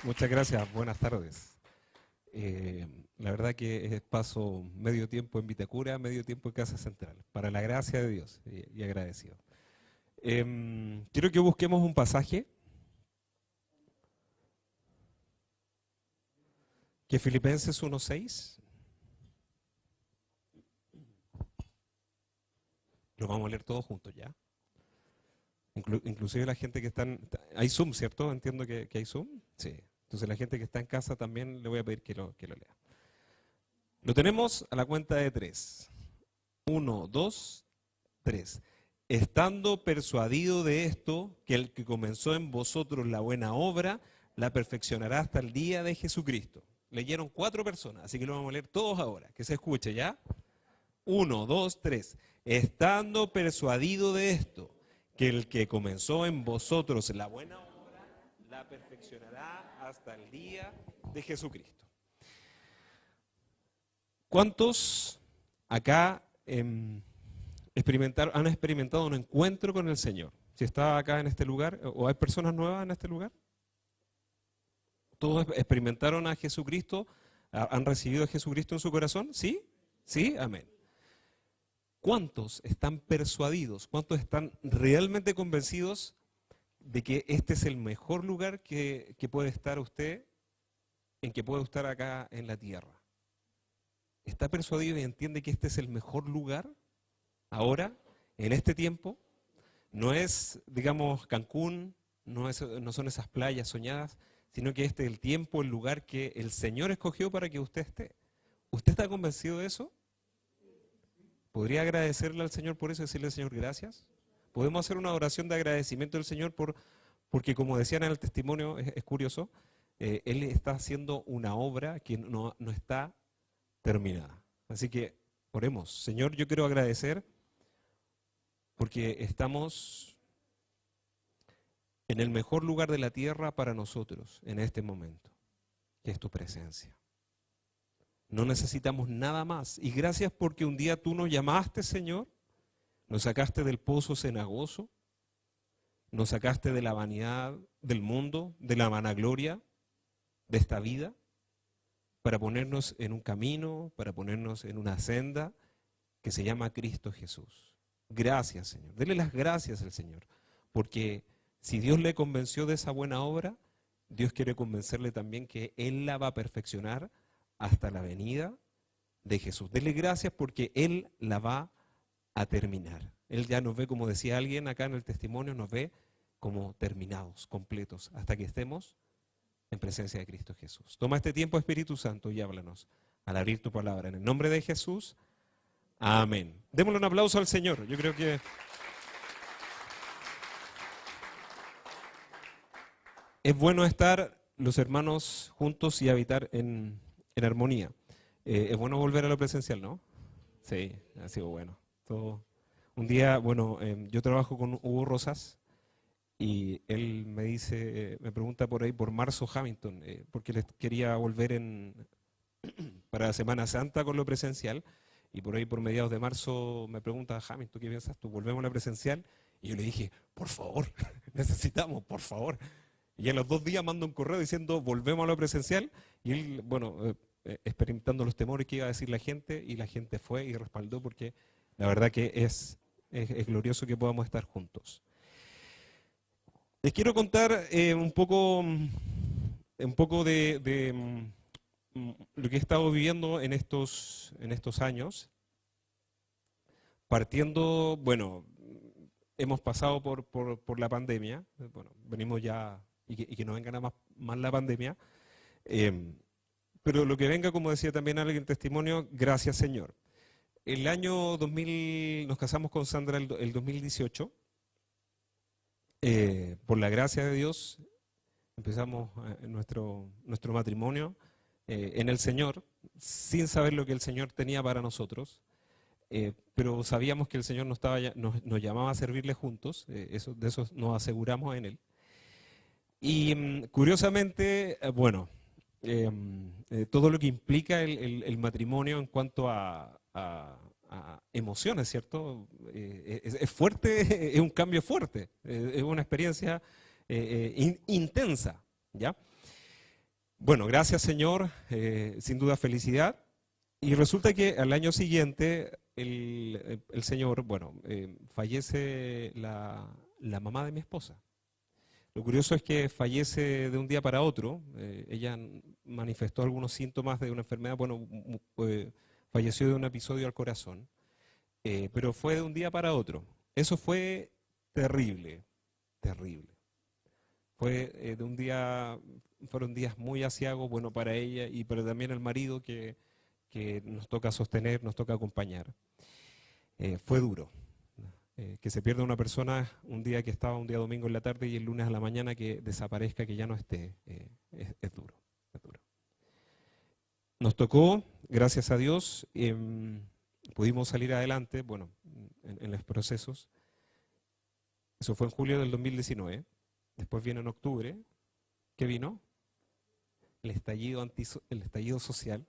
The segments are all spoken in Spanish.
Muchas gracias, buenas tardes. La verdad que paso medio tiempo en Vitacura, medio tiempo en Casa Central, para la gracia de Dios y agradecido. Quiero que busquemos un pasaje que Filipenses 1:6, lo vamos a leer todos juntos ya. Inclusive la gente que están... Hay Zoom, ¿cierto? Entiendo que hay Zoom. Sí. Entonces la gente que está en casa también le voy a pedir que lo lea. Lo tenemos a la cuenta de 3. 1, 2, 3. Estando persuadido de esto, que el que comenzó en vosotros la buena obra, la perfeccionará hasta el día de Jesucristo. Leyeron 4 personas, así que lo vamos a leer todos ahora. Que se escuche, ¿ya? 1, 2, 3. Estando persuadido de esto, que el que comenzó en vosotros la buena obra, la perfeccionará hasta el día de Jesucristo. ¿Cuántos acá han experimentado un encuentro con el Señor? Si está acá en este lugar, o hay personas nuevas en este lugar. ¿Todos experimentaron a Jesucristo? ¿Han recibido a Jesucristo en su corazón? ¿Sí? ¿Sí? Amén. ¿Cuántos están persuadidos? ¿Cuántos están realmente convencidos de que este es el mejor lugar que puede estar usted, en que puede estar acá en la tierra? ¿Está persuadido y entiende que este es el mejor lugar ahora, en este tiempo? No es, digamos, Cancún, no son esas playas soñadas, sino que este es el tiempo, el lugar que el Señor escogió para que usted esté. ¿Usted está convencido de eso? ¿Podría agradecerle al Señor por eso y decirle al Señor gracias? Podemos hacer una oración de agradecimiento al Señor porque, como decían en el testimonio, es curioso, Él está haciendo una obra que no está terminada. Así que oremos. Señor, yo quiero agradecer porque estamos en el mejor lugar de la tierra para nosotros en este momento, que es tu presencia. No necesitamos nada más. Y gracias porque un día tú nos llamaste, Señor, nos sacaste del pozo cenagoso, nos sacaste de la vanidad del mundo, de la vanagloria de esta vida, para ponernos en un camino, para ponernos en una senda que se llama Cristo Jesús. Gracias, Señor. Dele las gracias al Señor, porque si Dios le convenció de esa buena obra, Dios quiere convencerle también que Él la va a perfeccionar hasta la venida de Jesús. Dele gracias porque Él la va a terminar. Él ya nos ve, como decía alguien acá en el testimonio, nos ve como terminados, completos, hasta que estemos en presencia de Cristo Jesús. Toma este tiempo, Espíritu Santo, y háblanos al abrir tu palabra. En el nombre de Jesús, amén. Démosle un aplauso al Señor. Yo creo que es bueno estar los hermanos juntos y habitar en armonía. Es bueno volver a lo presencial, ¿no? Sí, ha sido bueno. Un día, bueno, yo trabajo con Hugo Rosas y él me dice, me pregunta por ahí por Marzo Hamilton, porque les quería volver para la Semana Santa con lo presencial, y por ahí por mediados de marzo me pregunta, Hamilton, ¿qué piensas tú? ¿Volvemos a lo presencial? Y yo le dije, por favor, necesitamos, por favor. Y a los 2 días mando un correo diciendo, volvemos a lo presencial, y él, bueno, experimentando los temores que iba a decir la gente, y la gente fue y respaldó, porque la verdad que es glorioso que podamos estar juntos. Les quiero contar un poco de lo que he estado viviendo en estos años. Partiendo, bueno, hemos pasado por la pandemia, bueno, venimos ya, y que no venga nada más la pandemia, pero lo que venga, como decía también alguien en testimonio, gracias Señor. El año 2000, nos casamos con Sandra el 2018, por la gracia de Dios, empezamos nuestro matrimonio en el Señor, sin saber lo que el Señor tenía para nosotros, pero sabíamos que el Señor nos llamaba a servirle juntos, de eso nos aseguramos en Él. Y curiosamente, bueno, todo lo que implica el matrimonio en cuanto a emociones, ¿cierto? Es fuerte, es un cambio fuerte, es una experiencia intensa, ¿ya? Bueno, gracias Señor, sin duda felicidad. Y resulta que al año siguiente el Señor, bueno, fallece la mamá de mi esposa. Lo curioso es que fallece de un día para otro. Ella manifestó algunos síntomas de una enfermedad, bueno, falleció de un episodio al corazón, pero fue de un día para otro. Eso fue terrible, terrible. Fue de un día, fueron días muy aciagos, bueno, para ella, y pero también el marido que nos toca sostener, nos toca acompañar. Fue duro. Que se pierda una persona un día que estaba un día domingo en la tarde y el lunes a la mañana que desaparezca, que ya no esté, es duro, es duro. Nos tocó, gracias a Dios, pudimos salir adelante, bueno, en los procesos. Eso fue en julio del 2019. Después viene en octubre. ¿Qué vino? El estallido social.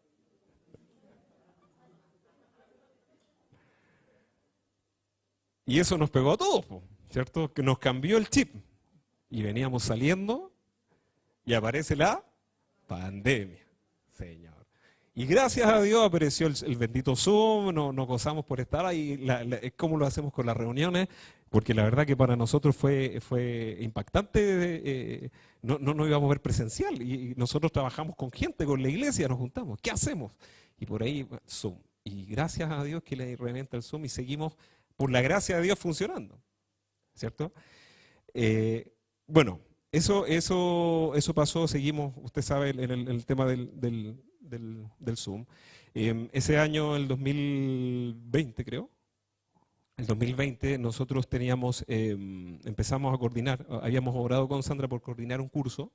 Y eso nos pegó a todos, ¿cierto? Que nos cambió el chip. Y veníamos saliendo y aparece la pandemia, Señor. Y gracias a Dios apareció el bendito Zoom, nos gozamos por estar ahí, es como lo hacemos con las reuniones, porque la verdad que para nosotros fue impactante, no nos íbamos a ver presencial, y nosotros trabajamos con gente, con la iglesia, nos juntamos, ¿qué hacemos? Y por ahí Zoom. Y gracias a Dios que le reventa el Zoom y seguimos, por la gracia de Dios, funcionando, ¿cierto? Bueno, eso pasó, seguimos, usted sabe, en el tema del Zoom. Ese año, el 2020 creo, el 2020 nosotros teníamos, empezamos a coordinar, habíamos obrado con Sandra por coordinar un curso,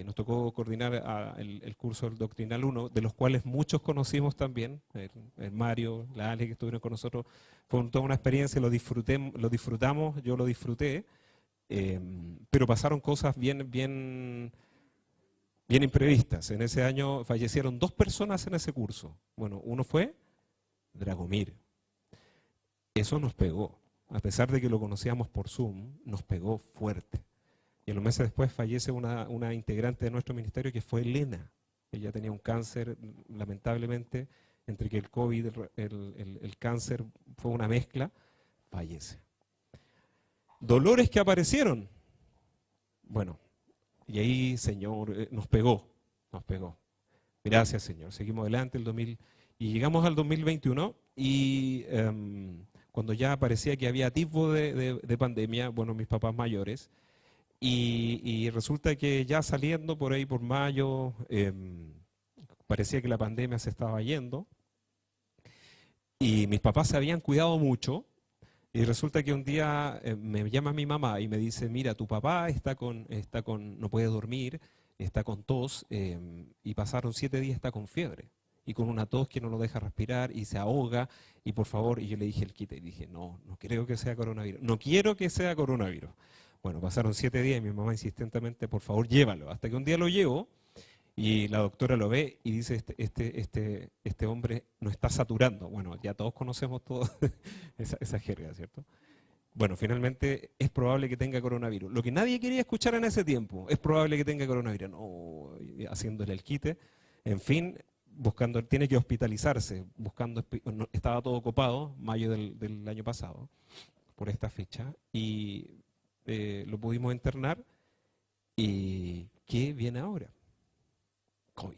nos tocó coordinar el curso del Doctrinal 1, de los cuales muchos conocimos también, el Mario, la Ale que estuvieron con nosotros, fue toda una experiencia, lo disfrutamos, yo lo disfruté, pero pasaron cosas bien imprevistas. En ese año fallecieron 2 personas en ese curso. Bueno, uno fue Dragomir. Eso nos pegó. A pesar de que lo conocíamos por Zoom, nos pegó fuerte. Y a los meses después fallece una integrante de nuestro ministerio que fue Elena. Ella tenía un cáncer, lamentablemente, entre que el COVID, el cáncer fue una mezcla, fallece. Dolores que aparecieron. Bueno, y ahí, Señor, nos pegó. Gracias, Señor. Seguimos adelante y llegamos al 2021 y cuando ya parecía que había atisbo de pandemia, bueno, mis papás mayores, y resulta que ya saliendo por ahí por mayo, parecía que la pandemia se estaba yendo y mis papás se habían cuidado mucho. Y resulta que un día me llama mi mamá y me dice, mira, tu papá no puede dormir, está con tos, y pasaron 7 días, está con fiebre. Y con una tos que no lo deja respirar y se ahoga, y por favor, y yo le dije el quite, y dije, no creo que sea coronavirus, no quiero que sea coronavirus. Bueno, pasaron 7 días y mi mamá insistentemente, por favor, llévalo. Hasta que un día lo llevo, y la doctora lo ve y dice, este hombre no está saturando. Bueno, ya todos conocemos esa jerga, ¿cierto? Bueno, finalmente es probable que tenga coronavirus. Lo que nadie quería escuchar en ese tiempo, es probable que tenga coronavirus. No, haciéndole el quite. En fin, tiene que hospitalizarse, estaba todo copado, mayo del año pasado, por esta fecha, y lo pudimos internar. ¿Y qué viene ahora? COVID.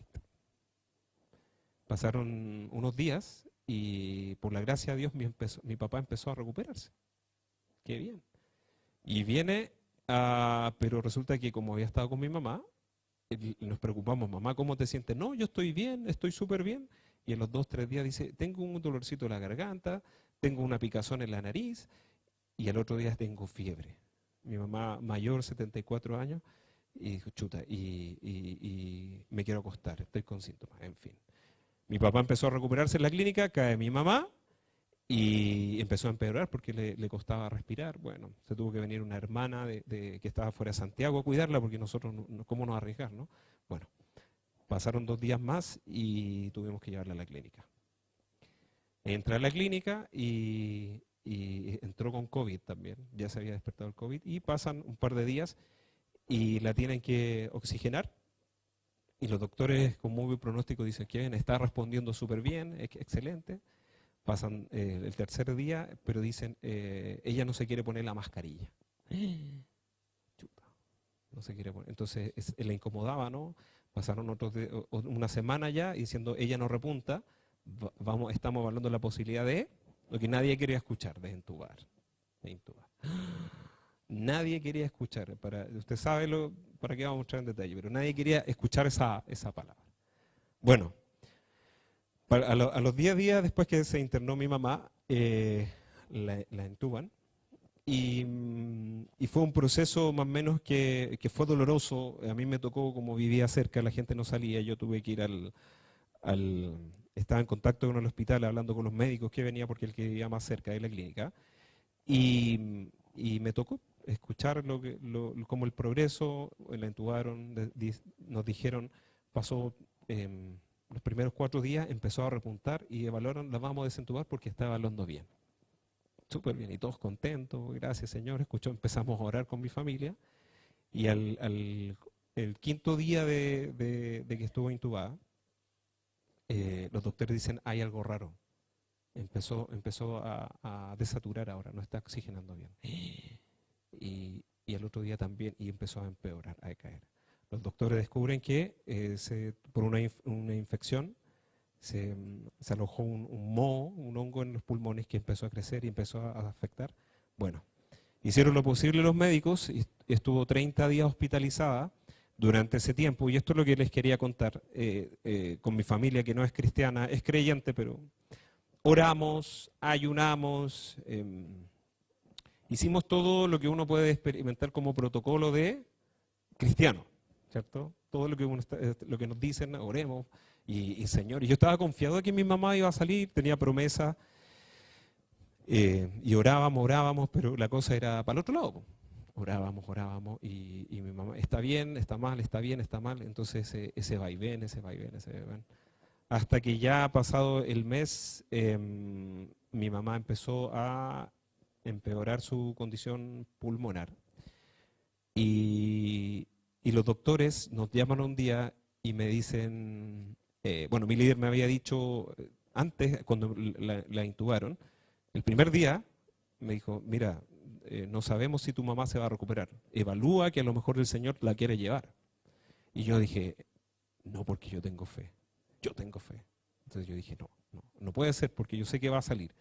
Pasaron unos días y por la gracia de Dios mi papá empezó a recuperarse. Qué bien. Y viene, pero resulta que como había estado con mi mamá, nos preocupamos, mamá, ¿cómo te sientes? No, yo estoy bien, estoy súper bien. Y en los 2, 3 días dice, tengo un dolorcito en la garganta, tengo una picazón en la nariz y al otro día tengo fiebre. Mi mamá mayor, 74 años, y dijo, chuta, y me quiero acostar, estoy con síntomas, en fin. Mi papá empezó a recuperarse en la clínica, cae mi mamá y empezó a empeorar porque le costaba respirar. Bueno, se tuvo que venir una hermana que estaba fuera de Santiago a cuidarla porque nosotros, ¿cómo nos arriesgar, no? Bueno, pasaron 2 días más y tuvimos que llevarla a la clínica. Entra a la clínica y entró con COVID también, ya se había despertado el COVID y pasan un par de días y la tienen que oxigenar y los doctores con muy buen pronóstico dicen que bien, está respondiendo súper bien, excelente. Pasan el tercer día, pero dicen, ella no se quiere poner la mascarilla. Chuta, no se quiere poner. Entonces la incomodaba, ¿no? Pasaron una semana ya diciendo, ella no repunta, estamos hablando de la posibilidad de lo que nadie quería escuchar, de intubar. Nadie quería escuchar, usted sabe para qué vamos a mostrar en detalle, pero nadie quería escuchar esa palabra. Bueno, a los 10 días después que se internó mi mamá, la intuban, y fue un proceso más o menos que fue doloroso. A mí me tocó, como vivía cerca, la gente no salía, yo tuve que ir estaba en contacto con el hospital, hablando con los médicos que venía, porque el que vivía más cerca de la clínica, y me tocó escuchar como el progreso. La intubaron, nos dijeron, pasó los primeros 4 días, empezó a repuntar y evaluaron, la vamos a desentubar porque está evaluando bien. Súper bien, y todos contentos, gracias Señor. Empezamos a orar con mi familia, y el 5.º día de que estuvo intubada, los doctores dicen, hay algo raro. Empezó a desaturar ahora, no está oxigenando bien. Y al otro día también, y empezó a empeorar, a decaer. Los doctores descubren que por una infección se alojó un moho, un hongo en los pulmones que empezó a crecer y empezó a afectar. Bueno, hicieron lo posible los médicos y estuvo 30 días hospitalizada durante ese tiempo. Y esto es lo que les quería contar con mi familia, que no es cristiana, es creyente, pero oramos, ayunamos, hicimos todo lo que uno puede experimentar como protocolo de cristiano, ¿cierto? Todo lo que nos dicen, oremos, y Señor. Y yo estaba confiado de que mi mamá iba a salir, tenía promesa, y orábamos, pero la cosa era para el otro lado. Orábamos, y mi mamá, está bien, está mal, está bien, está mal. Entonces ese vaivén. Hasta que ya ha pasado el mes, mi mamá empezó a empeorar su condición pulmonar. Y los doctores nos llaman un día y me dicen, bueno, mi líder me había dicho antes, cuando la intubaron, el primer día me dijo, mira, no sabemos si tu mamá se va a recuperar. Evalúa que a lo mejor el Señor la quiere llevar. Y yo dije, no, porque yo tengo fe. Yo tengo fe. Entonces yo dije, no puede ser, porque yo sé que va a salir.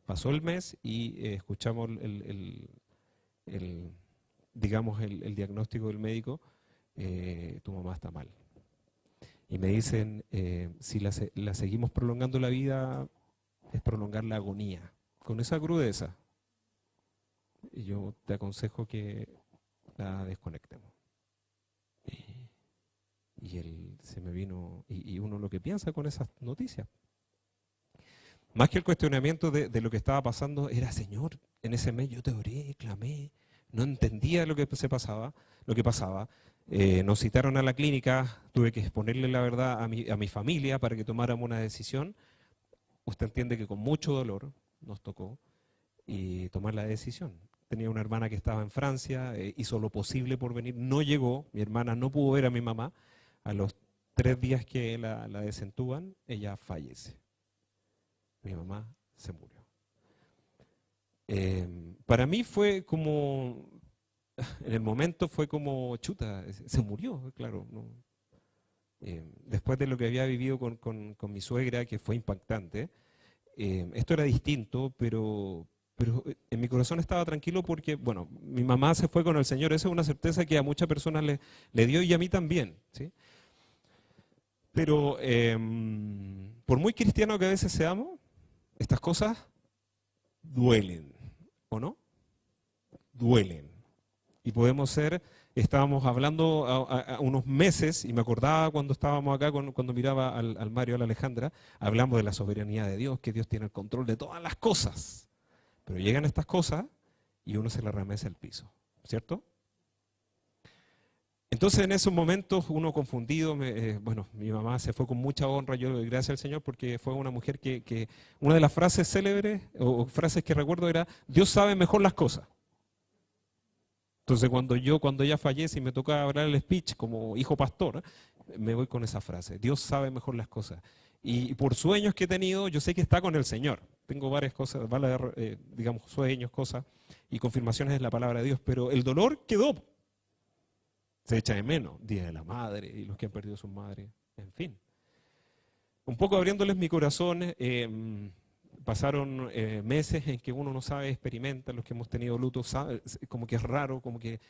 Pasó el mes y escuchamos digamos, el diagnóstico del médico, tu mamá está mal. Y me dicen, si la seguimos prolongando la vida, es prolongar la agonía. Con esa crudeza, y yo te aconsejo que la desconectemos. Y él se me vino, y uno lo que piensa con esas noticias, más que el cuestionamiento de lo que estaba pasando, era, Señor, en ese mes yo te oré, clamé, no entendía lo que pasaba. Nos citaron a la clínica, tuve que exponerle la verdad a mi familia para que tomáramos una decisión. Usted entiende que con mucho dolor nos tocó y tomar la decisión. Tenía una hermana que estaba en Francia, hizo lo posible por venir, no llegó, mi hermana no pudo ver a mi mamá. A los 3 días que la desentuban, ella fallece. Mi mamá se murió. Para mí fue como, en el momento fue como, chuta, se murió, claro. ¿No? Después de lo que había vivido con mi suegra, que fue impactante, esto era distinto, pero en mi corazón estaba tranquilo porque, bueno, mi mamá se fue con el Señor. Esa es una certeza que a muchas personas le dio, y a mí también, ¿sí? Pero por muy cristiano que a veces seamos, estas cosas duelen, ¿o no? Duelen. Y estábamos hablando a unos meses, y me acordaba cuando estábamos acá, cuando miraba al Mario, a la Alejandra, hablamos de la soberanía de Dios, que Dios tiene el control de todas las cosas. Pero llegan estas cosas y uno se le remece al piso, ¿cierto? Entonces en esos momentos uno confundido, bueno, mi mamá se fue con mucha honra, yo le doy gracias al Señor porque fue una mujer que una de las frases célebres o frases que recuerdo era, Dios sabe mejor las cosas. Entonces cuando ella fallece y me toca hablar el speech como hijo pastor, me voy con esa frase. Dios sabe mejor las cosas. Y por sueños que he tenido, yo sé que está con el Señor. Tengo varias cosas, digamos, sueños, cosas y confirmaciones de la palabra de Dios, pero el dolor quedó. Se echa de menos. Día de la Madre y los que han perdido a sus madres, en fin. Un poco abriéndoles mi corazón, pasaron meses en que uno no sabe, experimenta, los que hemos tenido luto, sabe, como que es raro, como que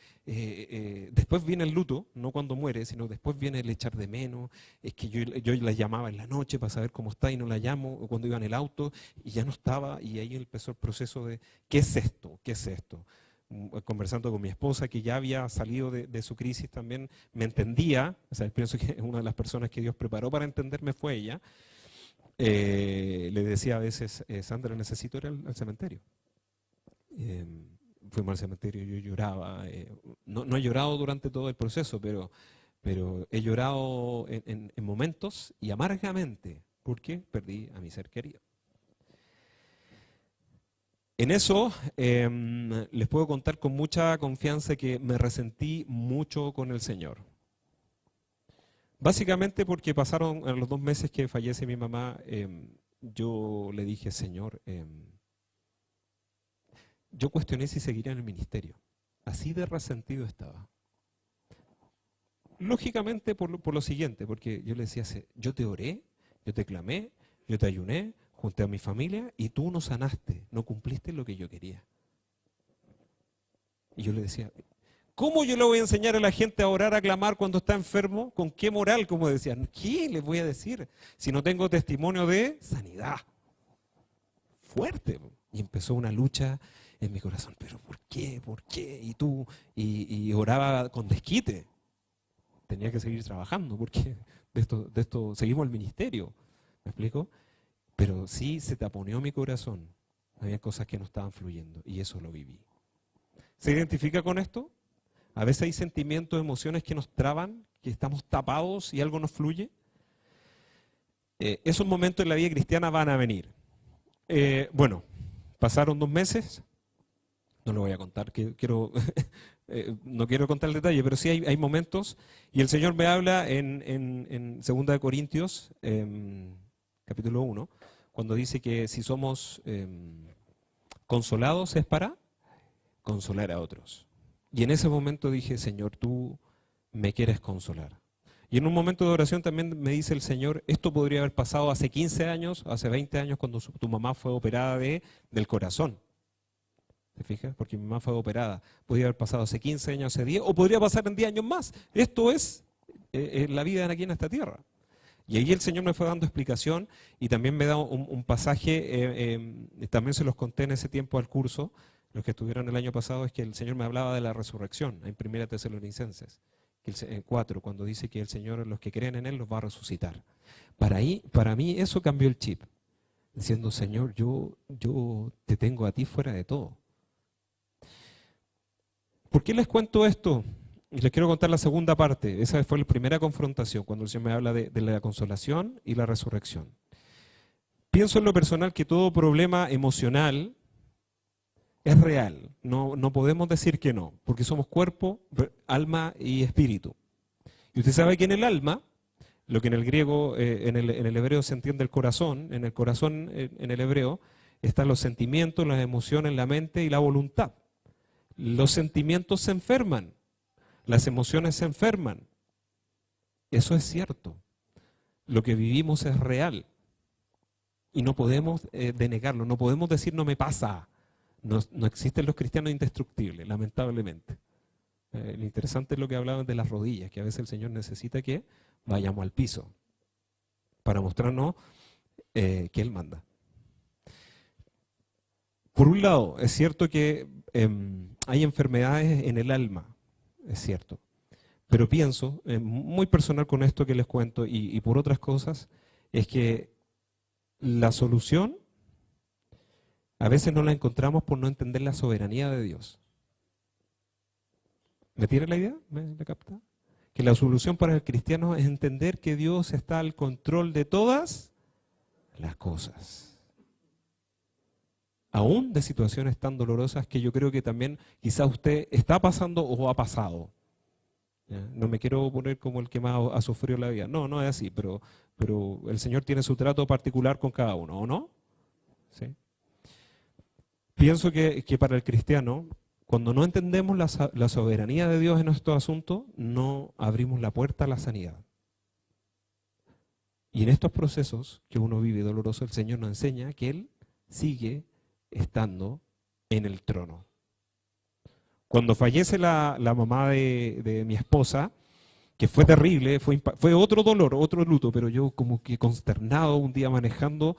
después viene el luto, no cuando muere, sino después viene el echar de menos. Es que yo la llamaba en la noche para saber cómo está y no la llamo, o cuando iba en el auto y ya no estaba, y ahí empezó el proceso de ¿qué es esto? ¿Qué es esto? Conversando con mi esposa, que ya había salido de su crisis también, me entendía, o sea, pienso que una de las personas que Dios preparó para entenderme fue ella. Le decía a veces, Sandra, necesito ir al cementerio. Fuimos al cementerio, yo lloraba. No he llorado durante todo el proceso, pero he llorado en momentos y amargamente, porque perdí a mi ser querido. En eso les puedo contar con mucha confianza que me resentí mucho con el Señor. Básicamente porque pasaron los 2 meses que fallece mi mamá, yo le dije, Señor, yo cuestioné si seguiría en el ministerio. Así de resentido estaba. Lógicamente por lo siguiente, porque yo le decía, yo te oré, yo te clamé, yo te ayuné, junté a mi familia y tú no sanaste, no cumpliste lo que yo quería. Y yo le decía, ¿cómo yo le voy a enseñar a la gente a orar, a clamar cuando está enfermo? ¿Con qué moral? Como decían, ¿qué les voy a decir si no tengo testimonio de sanidad? Fuerte. Y empezó una lucha en mi corazón, pero ¿por qué? ¿Por qué? Y tú, y oraba con desquite. Tenía que seguir trabajando porque de esto seguimos el ministerio. ¿Me explico? Pero sí se taponeó mi corazón. Había cosas que no estaban fluyendo y eso lo viví. ¿Se identifica con esto? A veces hay sentimientos, emociones que nos traban, que estamos tapados y algo nos fluye. Esos momentos en la vida cristiana van a venir. Bueno, pasaron 2 meses. No lo voy a contar, no quiero contar el detalle, pero sí hay momentos. Y el Señor me habla en 2 de Corintios, capítulo 1, cuando dice que si somos consolados es para consolar a otros. Y en ese momento dije, Señor, tú me quieres consolar. Y en un momento de oración también me dice el Señor, esto podría haber pasado hace 15 años, hace 20 años, cuando tu mamá fue operada del corazón. ¿Te fijas? Porque mi mamá fue operada. Podría haber pasado hace 15 años, hace 10, o podría pasar en 10 años más. Esto es la vida aquí en esta tierra. Y ahí el Señor me fue dando explicación y también me da un pasaje, también se los conté en ese tiempo al curso, los que estuvieron el año pasado, es que el Señor me hablaba de la resurrección, en 1 Tesalonicenses 4, cuando dice que el Señor, los que creen en Él, los va a resucitar. Para mí eso cambió el chip, diciendo, Señor, yo te tengo a ti fuera de todo. ¿Por qué les cuento esto? Y les quiero contar la segunda parte. Esa fue la primera confrontación, cuando el Señor me habla de la consolación y la resurrección. Pienso en lo personal que todo problema emocional es real. No podemos decir que no, porque somos cuerpo, alma y espíritu. Y usted sabe que en el alma, lo que en el griego, en el hebreo se entiende el corazón, en el hebreo, están los sentimientos, las emociones, la mente y la voluntad. Los sentimientos se enferman. Las emociones se enferman. Eso es cierto. Lo que vivimos es real. Y no podemos denegarlo. No podemos decir no me pasa. No existen los cristianos indestructibles, lamentablemente. Lo interesante es lo que hablaban de las rodillas, que a veces el Señor necesita que vayamos al piso para mostrarnos que Él manda. Por un lado, es cierto que hay enfermedades en el alma. Es cierto, pero pienso, muy personal con esto que les cuento y por otras cosas, es que la solución a veces no la encontramos por no entender la soberanía de Dios. ¿Me tiene la idea? ¿Me la capta? Que la solución para el cristiano es entender que Dios está al control de todas las cosas. Aún de situaciones tan dolorosas que yo creo que también quizás usted está pasando o ha pasado. ¿Ya? No me quiero poner como el que más ha sufrido la vida. No, no es así, pero el Señor tiene su trato particular con cada uno, ¿o no? ¿Sí? Pienso que para el cristiano, cuando no entendemos la soberanía de Dios en estos asuntos, no abrimos la puerta a la sanidad. Y en estos procesos que uno vive doloroso, el Señor nos enseña que Él sigue estando en el trono. Cuando fallece la mamá de mi esposa, que fue terrible, fue otro dolor, otro luto, pero yo como que consternado un día manejando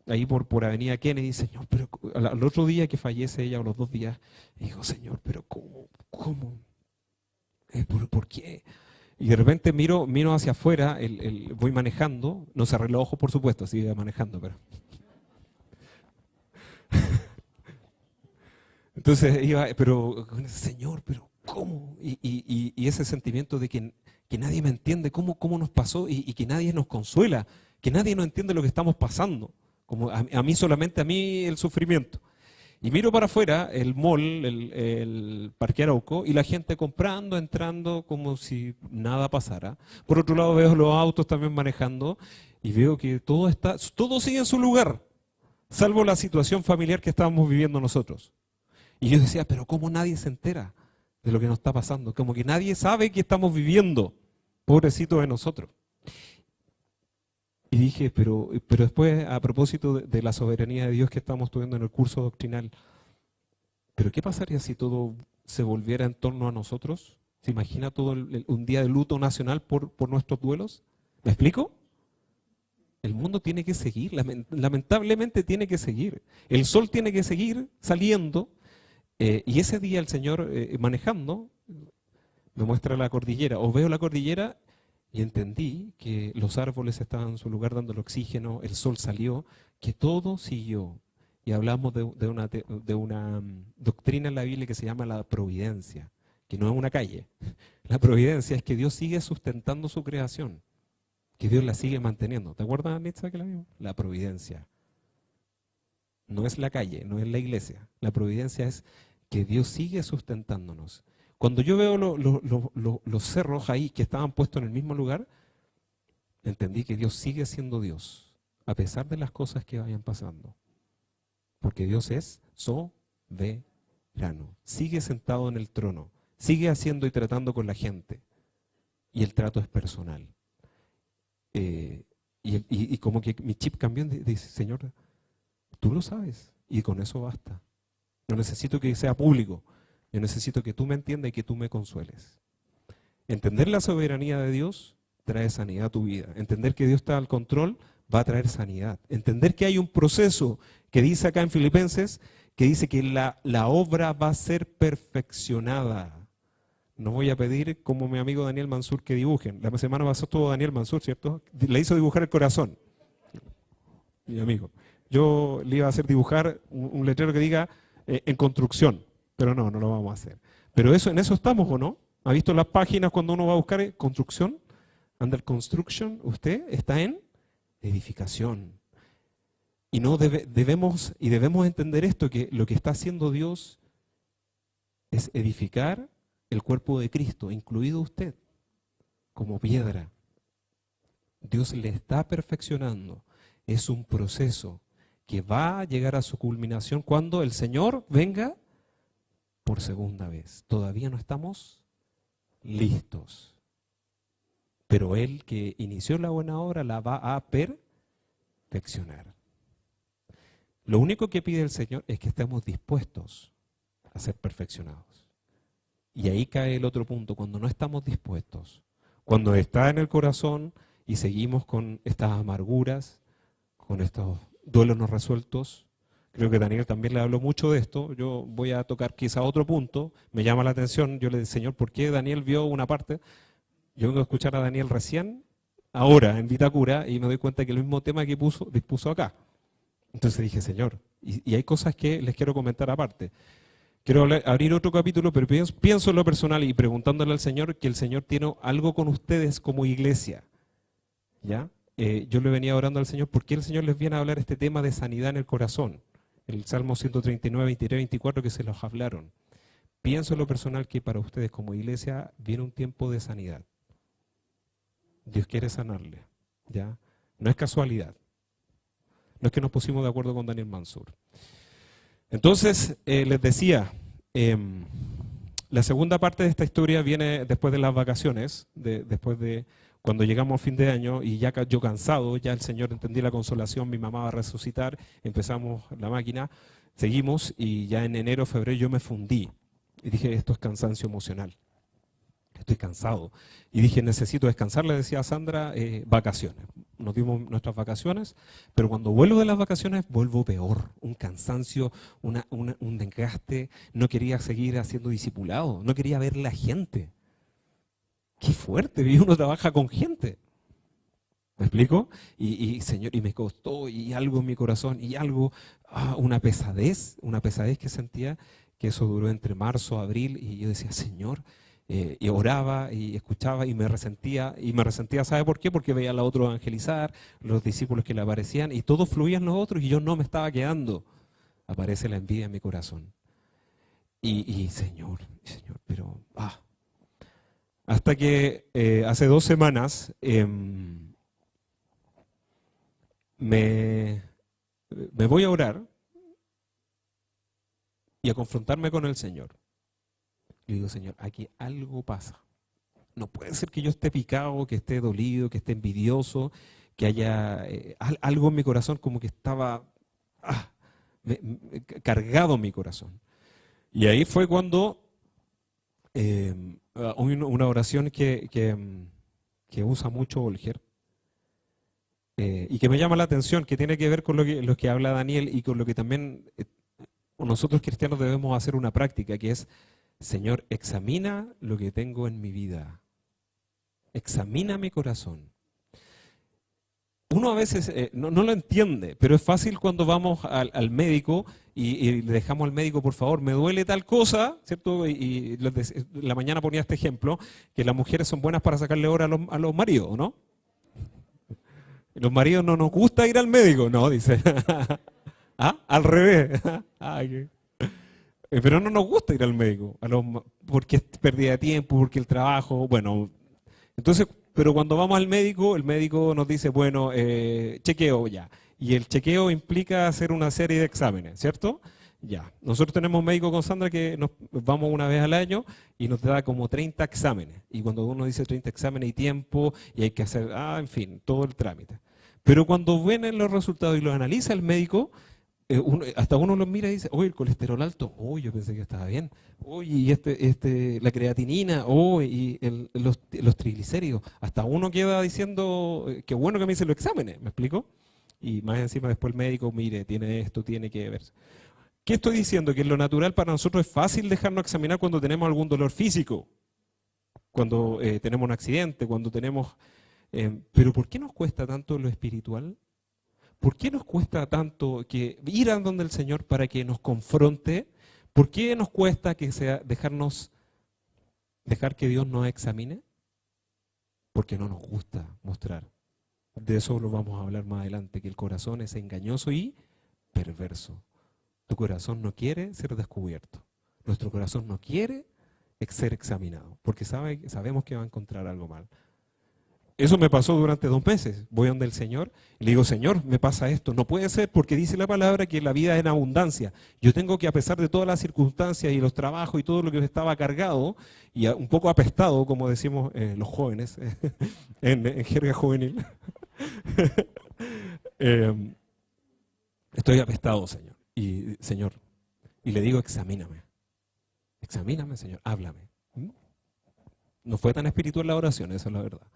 ahí por Avenida Kennedy, Señor, pero al otro día que fallece ella, o los 2 días, digo, Señor, pero ¿cómo? ¿Por qué? Y de repente miro hacia afuera, voy manejando, no cerré los ojos por supuesto, sigue manejando, pero... Entonces iba, pero Señor, pero ¿cómo? Y ese sentimiento de que nadie me entiende cómo nos pasó y que nadie nos consuela, que nadie nos entiende lo que estamos pasando, como a mí solamente, a mí el sufrimiento. Y miro para afuera el mall, el Parque Arauco, y la gente comprando, entrando, como si nada pasara. Por otro lado veo los autos también manejando y veo que todo sigue en su lugar, salvo la situación familiar que estábamos viviendo nosotros. Y yo decía, pero ¿cómo nadie se entera de lo que nos está pasando? Como que nadie sabe que estamos viviendo, pobrecito de nosotros. Y dije, pero después, a propósito de la soberanía de Dios que estamos estudiando en el curso doctrinal, ¿pero qué pasaría si todo se volviera en torno a nosotros? ¿Se imagina todo un día de luto nacional por nuestros duelos? ¿Me explico? El mundo tiene que seguir, lamentablemente tiene que seguir. El sol tiene que seguir saliendo. Y ese día el Señor manejando me muestra la cordillera, o veo la cordillera y entendí que los árboles estaban en su lugar dando el oxígeno, el sol salió, que todo siguió. Y hablamos de una doctrina en la Biblia que se llama la providencia, que no es una calle. La providencia es que Dios sigue sustentando su creación, que Dios la sigue manteniendo. ¿Te acuerdas, Nitza, que la vimos? La providencia. No es la calle, no es la iglesia. La providencia es que Dios sigue sustentándonos. Cuando yo veo los cerros ahí que estaban puestos en el mismo lugar, entendí que Dios sigue siendo Dios, a pesar de las cosas que vayan pasando. Porque Dios es soberano, sigue sentado en el trono, sigue haciendo y tratando con la gente. Y el trato es personal. Y como que mi chip cambió, dice, Señor, tú lo sabes, y con eso basta. No necesito que sea público, yo necesito que tú me entiendas y que tú me consueles. Entender la soberanía de Dios trae sanidad a tu vida. Entender que Dios está al control va a traer sanidad. Entender que hay un proceso que dice acá en Filipenses, que dice que la obra va a ser perfeccionada. No voy a pedir como mi amigo Daniel Mansur que dibujen. La semana pasada estuvo Daniel Mansur, ¿cierto? Le hizo dibujar el corazón, mi amigo. Yo le iba a hacer dibujar un letrero que diga en construcción, pero no lo vamos a hacer. Pero en eso estamos, ¿o no? ¿Ha visto las páginas cuando uno va a buscar construcción? Under construction, usted está en edificación. Y debemos entender esto, que lo que está haciendo Dios es edificar el cuerpo de Cristo, incluido usted, como piedra. Dios le está perfeccionando. Es un proceso que va a llegar a su culminación cuando el Señor venga por segunda vez. Todavía no estamos listos. Pero Él que inició la buena obra la va a perfeccionar. Lo único que pide el Señor es que estemos dispuestos a ser perfeccionados. Y ahí cae el otro punto, cuando no estamos dispuestos, cuando está en el corazón y seguimos con estas amarguras, con estos duelos no resueltos. Creo que Daniel también le habló mucho de esto. Yo voy a tocar quizá otro punto. Me llama la atención. Yo le dije, Señor, ¿por qué Daniel vio una parte? Yo vengo a escuchar a Daniel recién, ahora, en Vitacura, y me doy cuenta que el mismo tema que dispuso acá. Entonces dije, Señor, y hay cosas que les quiero comentar aparte. Quiero abrir otro capítulo, pero pienso en lo personal y preguntándole al Señor que el Señor tiene algo con ustedes como iglesia. ¿Ya? Yo le venía orando al Señor porque el Señor les viene a hablar este tema de sanidad en el corazón. El Salmo 139, 23, 24 que se los hablaron. pienso en lo personal que para ustedes como iglesia viene un tiempo de sanidad. Dios quiere sanarle, ¿ya? No es casualidad. No es que nos pusimos de acuerdo con Daniel Mansur. Entonces, les decía, la segunda parte de esta historia viene después de las vacaciones, después de cuando llegamos al fin de año y ya yo cansado, ya el Señor entendí la consolación, mi mamá va a resucitar, empezamos la máquina, seguimos y ya en enero, febrero yo me fundí y dije, esto es cansancio emocional. Estoy cansado. Y dije, necesito descansar, le decía a Sandra, vacaciones. Nos dimos nuestras vacaciones, pero cuando vuelvo de las vacaciones, vuelvo peor. Un cansancio, un desgaste. No quería seguir haciendo discipulado, no quería ver la gente. Qué fuerte, uno trabaja con gente. ¿Me explico? Señor, y me costó, y algo en mi corazón, y algo, una pesadez que sentía, que eso duró entre marzo, abril, y yo decía, Señor, y oraba y escuchaba y me resentía, ¿sabe por qué? Porque veía a los otros evangelizar, los discípulos que le aparecían y todo fluía en los otros y yo no me estaba quedando. Aparece la envidia en mi corazón. Señor, pero hasta que hace 2 semanas me voy a orar y a confrontarme con el Señor. Le digo, Señor, aquí algo pasa. No puede ser que yo esté picado, que esté dolido, que esté envidioso, que haya algo en mi corazón como que estaba cargado en mi corazón. Y ahí fue cuando una oración que usa mucho Olger y que me llama la atención, que tiene que ver con lo que habla Daniel y con lo que también nosotros cristianos debemos hacer una práctica, que es, Señor, examina lo que tengo en mi vida. Examina mi corazón. Uno a veces no lo entiende, pero es fácil cuando vamos al médico y le dejamos al médico, por favor, me duele tal cosa, ¿cierto? Y la mañana ponía este ejemplo, que las mujeres son buenas para sacarle hora a los maridos, ¿no? Los maridos no nos gusta ir al médico, no, dice. Al revés. Pero no nos gusta ir al médico, porque es pérdida de tiempo, porque el trabajo, bueno. Entonces, pero cuando vamos al médico, el médico nos dice, bueno, chequeo ya. Y el chequeo implica hacer una serie de exámenes, ¿cierto? Ya. Nosotros tenemos médico con Sandra que nos vamos una vez al año y nos da como 30 exámenes. Y cuando uno dice 30 exámenes y tiempo, y hay que hacer, en fin, todo el trámite. Pero cuando vienen los resultados y los analiza el médico, hasta uno los mira y dice, oye, el colesterol alto, yo pensé que estaba bien, y la creatinina, y los triglicéridos, hasta uno queda diciendo, qué bueno que me hice los exámenes, ¿me explico? Y más encima después el médico, mire, tiene esto, tiene que ver. ¿Qué estoy diciendo? Que en lo natural para nosotros es fácil dejarnos examinar cuando tenemos algún dolor físico, cuando tenemos un accidente, cuando tenemos... pero ¿por qué nos cuesta tanto lo espiritual? ¿Por qué nos cuesta tanto ir a donde el Señor para que nos confronte? ¿Por qué nos cuesta dejar que Dios nos examine? Porque no nos gusta mostrar. De eso lo vamos a hablar más adelante, que el corazón es engañoso y perverso. Tu corazón no quiere ser descubierto. Nuestro corazón no quiere ser examinado, porque sabemos que va a encontrar algo mal. Eso me pasó durante 2 meses. Voy donde el Señor y le digo, Señor, me pasa esto. No puede ser porque dice la palabra que la vida es en abundancia. Yo tengo que, a pesar de todas las circunstancias y los trabajos y todo lo que estaba cargado y un poco apestado, como decimos los jóvenes en jerga juvenil, estoy apestado, Señor. Y le digo, examíname. Examíname, Señor, háblame. No fue tan espiritual la oración, esa es la verdad.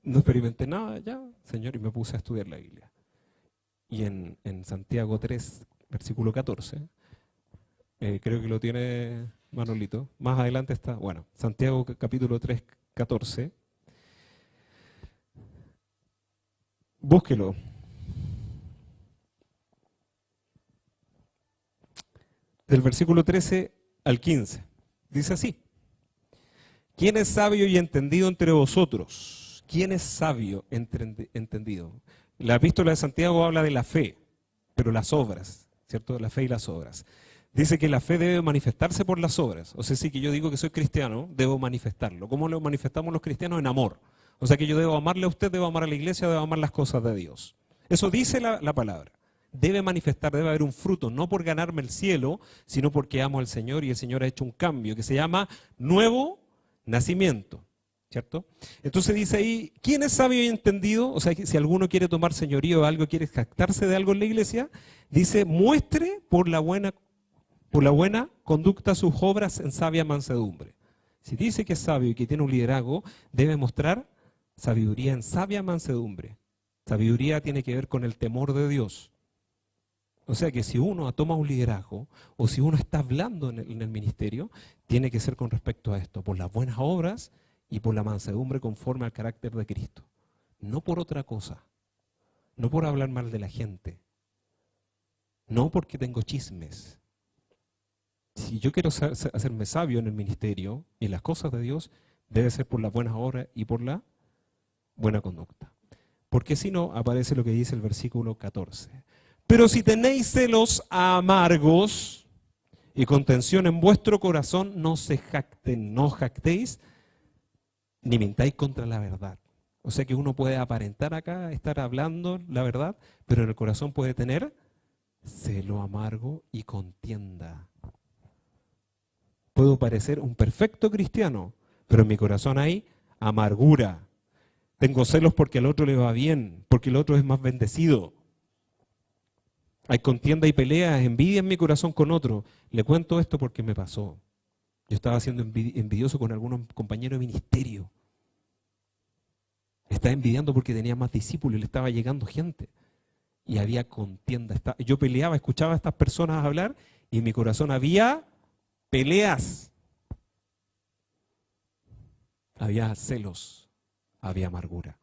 No experimenté nada ya, Señor, y me puse a estudiar la Biblia. Y en Santiago 3, versículo 14, creo que lo tiene Manolito, más adelante está, bueno, Santiago capítulo 3, 14, búsquelo. Del versículo 13 al 15, dice así: ¿Quién es sabio y entendido entre vosotros? ¿Quién es sabio, entendido? La epístola de Santiago habla de la fe, pero las obras, ¿cierto? La fe y las obras. dice que la fe debe manifestarse por las obras. O sea, si que yo digo que soy cristiano, debo manifestarlo. ¿Cómo lo manifestamos los cristianos? En amor. O sea, que yo debo amarle a usted, debo amar a la iglesia, debo amar las cosas de Dios. Eso dice la palabra. Debe manifestar, debe haber un fruto, no por ganarme el cielo, sino porque amo al Señor y el Señor ha hecho un cambio que se llama nuevo nacimiento. ¿Cierto? Entonces dice ahí, ¿quién es sabio y entendido? O sea, si alguno quiere tomar señorío o algo, quiere jactarse de algo en la iglesia, dice, muestre por la buena conducta sus obras en sabia mansedumbre. Si dice que es sabio y que tiene un liderazgo, debe mostrar sabiduría en sabia mansedumbre. Sabiduría tiene que ver con el temor de Dios. O sea que si uno toma un liderazgo o si uno está hablando en el ministerio, tiene que ser con respecto a esto, por las buenas obras y por la mansedumbre conforme al carácter de Cristo. No por otra cosa. No por hablar mal de la gente. No porque tengo chismes. Si yo quiero hacerme sabio en el ministerio y en las cosas de Dios, debe ser por las buenas obras y por la buena conducta. Porque si no, aparece lo que dice el versículo 14. Pero si tenéis celos amargos y contención en vuestro corazón, no jactéis, ni mintáis contra la verdad. O sea que uno puede aparentar acá, estar hablando la verdad, pero en el corazón puede tener celo amargo y contienda. Puedo parecer un perfecto cristiano, pero en mi corazón hay amargura. Tengo celos porque al otro le va bien, porque el otro es más bendecido. Hay contienda y peleas, envidia en mi corazón con otro. Le cuento esto porque me pasó. Yo estaba siendo envidioso con algunos compañeros de ministerio. Estaba envidiando porque tenía más discípulos y le estaba llegando gente. Y había contienda. Yo peleaba, escuchaba a estas personas hablar y en mi corazón había peleas. Había celos, había amargura.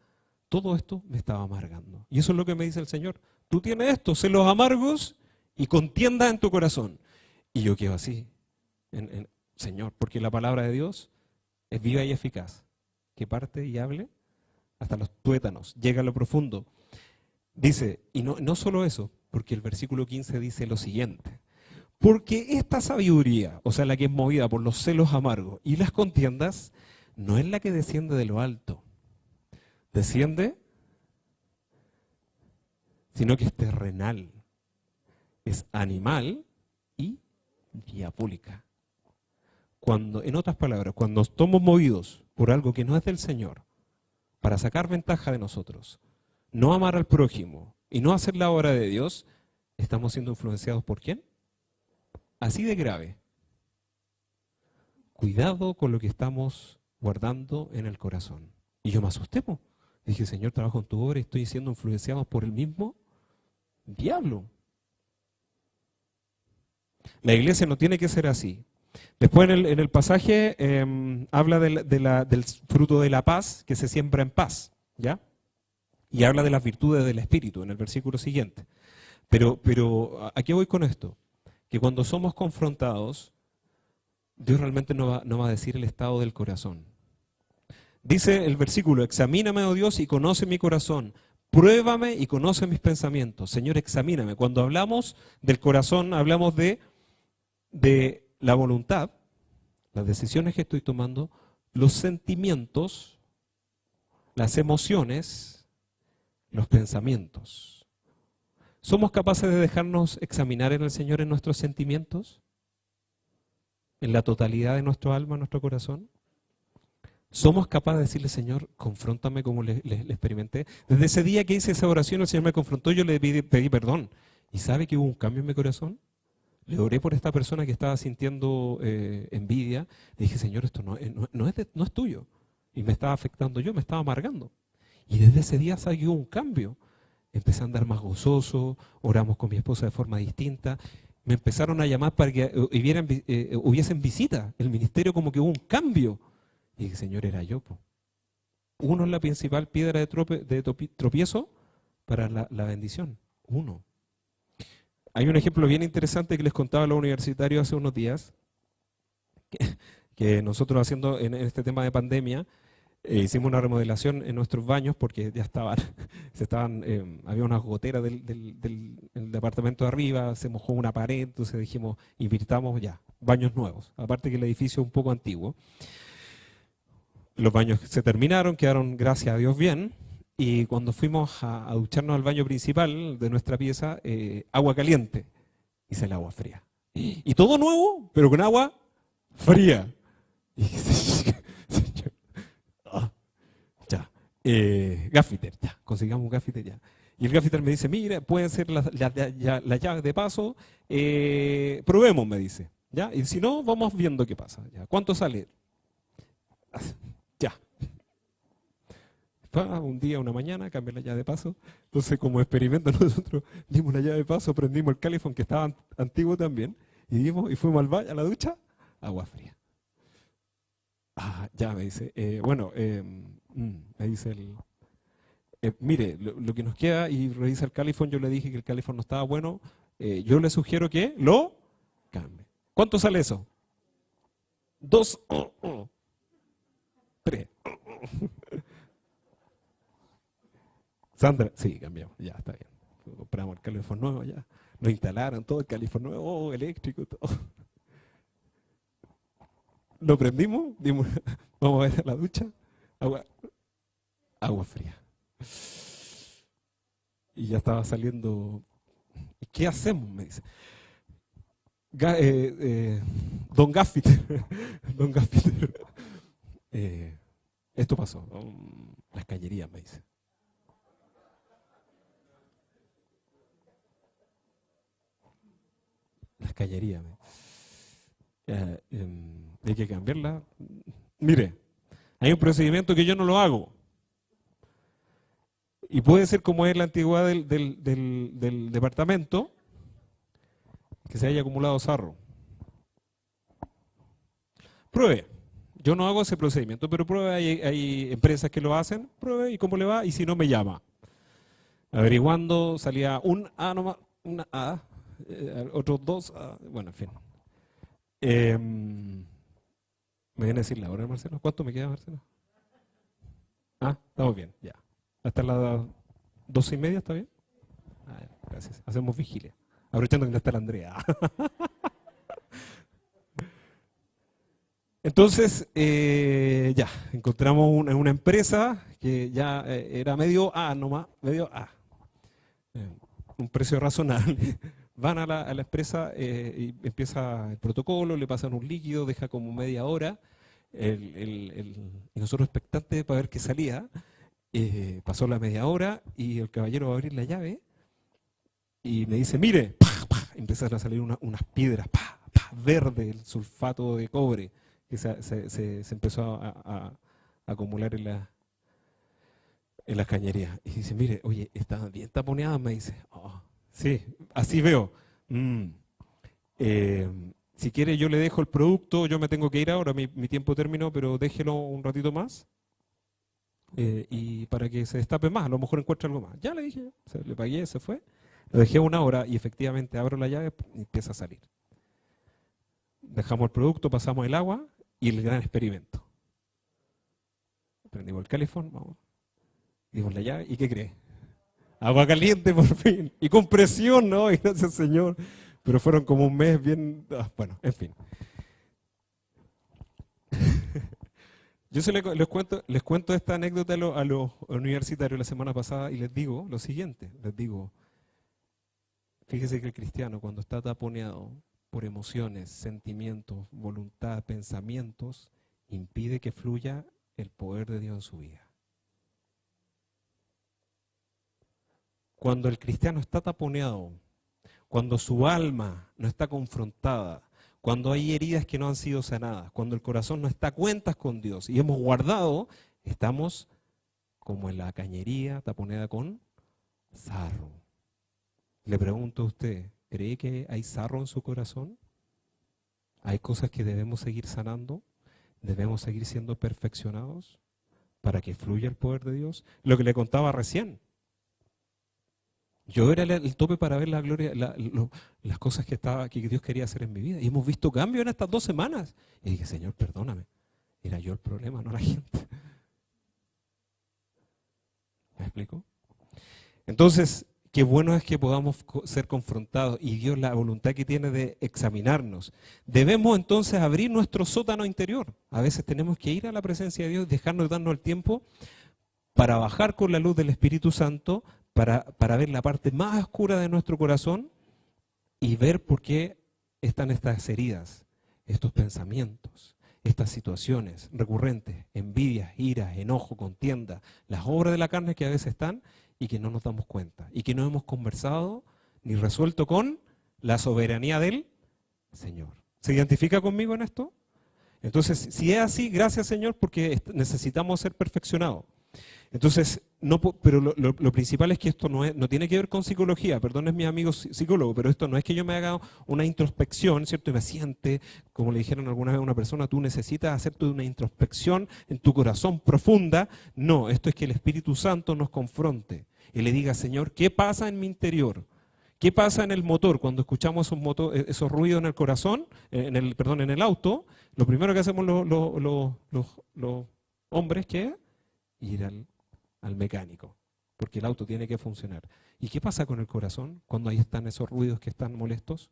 Todo esto me estaba amargando. Y eso es lo que me dice el Señor. Tú tienes esto, celos amargos y contienda en tu corazón. Y yo quedo así. Señor, porque la palabra de Dios es viva y eficaz, que parte y hable hasta los tuétanos, llega a lo profundo. Dice, y no solo eso, porque el versículo 15 dice lo siguiente, porque esta sabiduría, o sea, la que es movida por los celos amargos y las contiendas, no es la que desciende de lo alto, desciende, sino que es terrenal, es animal y diabólica. Cuando, en otras palabras, cuando estamos movidos por algo que no es del Señor, para sacar ventaja de nosotros, no amar al prójimo y no hacer la obra de Dios, estamos siendo influenciados ¿por quién? Así de grave. Cuidado con lo que estamos guardando en el corazón. Y yo me asusté, po. Dije, Señor, trabajo en tu obra y estoy siendo influenciado por el mismo diablo. La iglesia no tiene que ser así. Después en el pasaje habla del fruto de la paz que se siembra en paz, ¿ya? Y habla de las virtudes del Espíritu en el versículo siguiente. Pero ¿a qué voy con esto? Que cuando somos confrontados, Dios realmente no va a decir el estado del corazón. Dice el versículo, examíname, oh Dios, y conoce mi corazón. Pruébame y conoce mis pensamientos. Señor, examíname. Cuando hablamos del corazón, hablamos de la voluntad, las decisiones que estoy tomando, los sentimientos, las emociones, los pensamientos. ¿Somos capaces de dejarnos examinar en el Señor en nuestros sentimientos? ¿En la totalidad de nuestro alma, nuestro corazón? ¿Somos capaces de decirle, Señor, confróntame como le experimenté? Desde ese día que hice esa oración, el Señor me confrontó, yo le pedí perdón. ¿Y sabe que hubo un cambio en mi corazón? Le oré por esta persona que estaba sintiendo envidia. Le dije, Señor, esto no es tuyo. Y me estaba afectando yo, me estaba amargando. Y desde ese día sabe que hubo un cambio. Empecé a andar más gozoso, oramos con mi esposa de forma distinta. Me empezaron a llamar para que hubiesen visitas. El ministerio como que hubo un cambio. Y dije, Señor, era yo. Po. Uno es la principal piedra de tropiezo para la bendición. Uno. Hay un ejemplo bien interesante que les contaba a los universitarios hace unos días, que nosotros haciendo en este tema de pandemia, Hicimos una remodelación en nuestros baños porque ya estaban, había unas goteras del departamento de arriba, se mojó una pared, entonces dijimos, invirtamos ya, baños nuevos. Aparte que el edificio es un poco antiguo. Los baños se terminaron, quedaron, gracias a Dios, bien. Y cuando fuimos a ducharnos al baño principal de nuestra pieza, agua caliente, y sale agua fría. Y todo nuevo, pero con agua fría. Y señor, ya, gaffiter, ya, consigamos un gaffiter ya. Y el gaffiter me dice, mira, pueden ser las llaves de paso, probemos, me dice. ¿Ya? Y si no, vamos viendo qué pasa. ¿Ya? ¿Cuánto sale? Ya. Un día, una mañana, cambié la llave de paso. Entonces, como experimento, nosotros dimos la llave de paso, prendimos el calefón, que estaba antiguo también, y fuimos al baño, a la ducha, agua fría. Ya, me dice. Me dice mire, lo que nos queda, y revisa el calefón, yo le dije que el calefón no estaba bueno, yo le sugiero que lo cambie. ¿Cuánto sale eso? 2, 3. Sandra, sí, cambiamos, ya está bien. Compramos el calefón nuevo, ya. Lo instalaron todo el calefón nuevo, eléctrico, todo. Lo prendimos, vamos a ver a la ducha, agua fría. Y ya estaba saliendo. ¿Qué hacemos? Me dice. Don Gaffiter, Don Gaffiter. Esto pasó. Las cañerías, me dice. Las cañerías. Hay que cambiarla. Mire, hay un procedimiento que yo no lo hago. Y puede ser como es la antigüedad del departamento, que se haya acumulado sarro. Pruebe. Yo no hago ese procedimiento, pero pruebe, hay empresas que lo hacen, pruebe y cómo le va, y si no me llama. Averiguando, salía un A nomás, una A, otros 2 A, bueno, en fin. ¿Me viene a decir la hora, Marcelo? ¿Cuánto me queda, Marcelo? Estamos bien, ya. Hasta las 12:30, ¿está bien? Gracias. Hacemos vigilia. Aprovechando que no está la Andrea. Entonces, ya, encontramos una empresa que ya era medio A nomás, medio A. Un precio razonable. Van a la empresa y empieza el protocolo, le pasan un líquido, deja como media hora, y nosotros expectantes para ver qué salía. Pasó la media hora y el caballero va a abrir la llave y me dice, mire, empiezan a salir unas piedras, verde, el sulfato de cobre, que se empezó a acumular en las cañerías. Y dice, mire, oye, está bien taponeada, me dice. Sí, así veo. Si quiere yo le dejo el producto, yo me tengo que ir ahora, mi tiempo terminó, pero déjelo un ratito más. Y para que se destape más, a lo mejor encuentra algo más. Ya le dije, le pagué, se fue. Lo dejé 1 hora y efectivamente abro la llave y empieza a salir. Dejamos el producto, pasamos el agua y el gran experimento. Prendimos el calefón, vamos. Dimos la llave y ¿qué cree? Agua caliente por fin. Y con presión, ¿no? Y gracias, Señor. Pero fueron como un mes bien. Bueno, en fin. Yo les cuento esta anécdota a los universitarios la semana pasada y les digo lo siguiente. Les digo, fíjese que el cristiano cuando está taponeado por emociones, sentimientos, voluntad, pensamientos, impide que fluya el poder de Dios en su vida. Cuando el cristiano está taponeado, cuando su alma no está confrontada, cuando hay heridas que no han sido sanadas, cuando el corazón no está a cuentas con Dios y hemos guardado, estamos como en la cañería taponeada con sarro. Le pregunto a usted, ¿cree que hay sarro en su corazón? ¿Hay cosas que debemos seguir sanando? ¿Debemos seguir siendo perfeccionados para que fluya el poder de Dios? Lo que le contaba recién. Yo era el tope para ver la gloria, las cosas que Dios quería hacer en mi vida. Y hemos visto cambios en estas 2 semanas. Y dije, Señor, perdóname. Era yo el problema, no la gente. explico? Entonces, qué bueno es que podamos ser confrontados y Dios la voluntad que tiene de examinarnos. Debemos entonces abrir nuestro sótano interior. A veces tenemos que ir a la presencia de Dios, dejarnos darnos el tiempo para bajar con la luz del Espíritu Santo, para ver la parte más oscura de nuestro corazón y ver por qué están estas heridas, estos pensamientos, estas situaciones recurrentes, envidias, iras, enojo, contienda, las obras de la carne que a veces están y que no nos damos cuenta y que no hemos conversado ni resuelto con la soberanía del Señor. ¿Se identifica conmigo en esto? Entonces, si es así, gracias Señor, porque necesitamos ser perfeccionados. Entonces, pero lo principal es que esto no tiene que ver con psicología, perdón, es mi amigo psicólogo, pero esto no es que yo me haga una introspección, ¿cierto? Y me siente, como le dijeron alguna vez a una persona, tú necesitas hacerte una introspección en tu corazón profunda. No, esto es que el Espíritu Santo nos confronte y le diga, Señor, ¿qué pasa en mi interior? ¿Qué pasa en el motor cuando escuchamos esos ruidos en el corazón, en el auto? Lo primero que hacemos los hombres, ¿qué es? Ir al mecánico, porque el auto tiene que funcionar. ¿Y qué pasa con el corazón cuando ahí están esos ruidos que están molestos?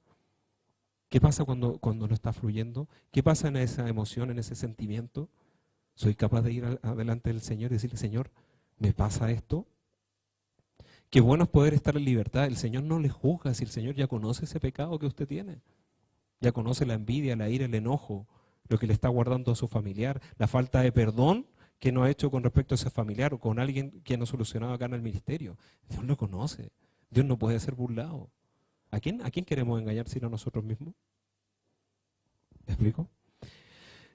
¿Qué pasa cuando no está fluyendo? ¿Qué pasa en esa emoción, en ese sentimiento? ¿Soy capaz de ir adelante del Señor y decirle, Señor, ¿me pasa esto? Qué bueno es poder estar en libertad. El Señor no le juzga si el Señor ya conoce ese pecado que usted tiene. Ya conoce la envidia, la ira, el enojo, lo que le está guardando a su familiar, la falta de perdón que no ha hecho con respecto a ese familiar o con alguien que no ha solucionado acá en el ministerio. Dios lo conoce. Dios no puede ser burlado. ¿A quién queremos engañar sino a nosotros mismos? ¿Me explico?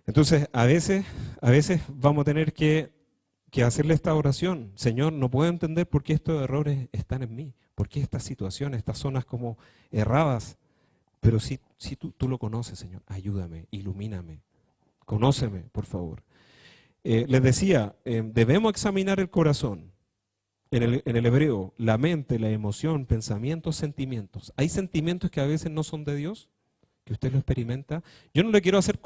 Entonces, a veces vamos a tener que hacerle esta oración. Señor, no puedo entender por qué estos errores están en mí, por qué estas situaciones, estas zonas como erradas. Pero si tú lo conoces, Señor, ayúdame, ilumíname, conóceme, por favor. Les decía, debemos examinar el corazón. En el hebreo, la mente, la emoción, pensamientos, sentimientos. Hay sentimientos que a veces no son de Dios, que usted lo experimenta. Yo no le quiero hacer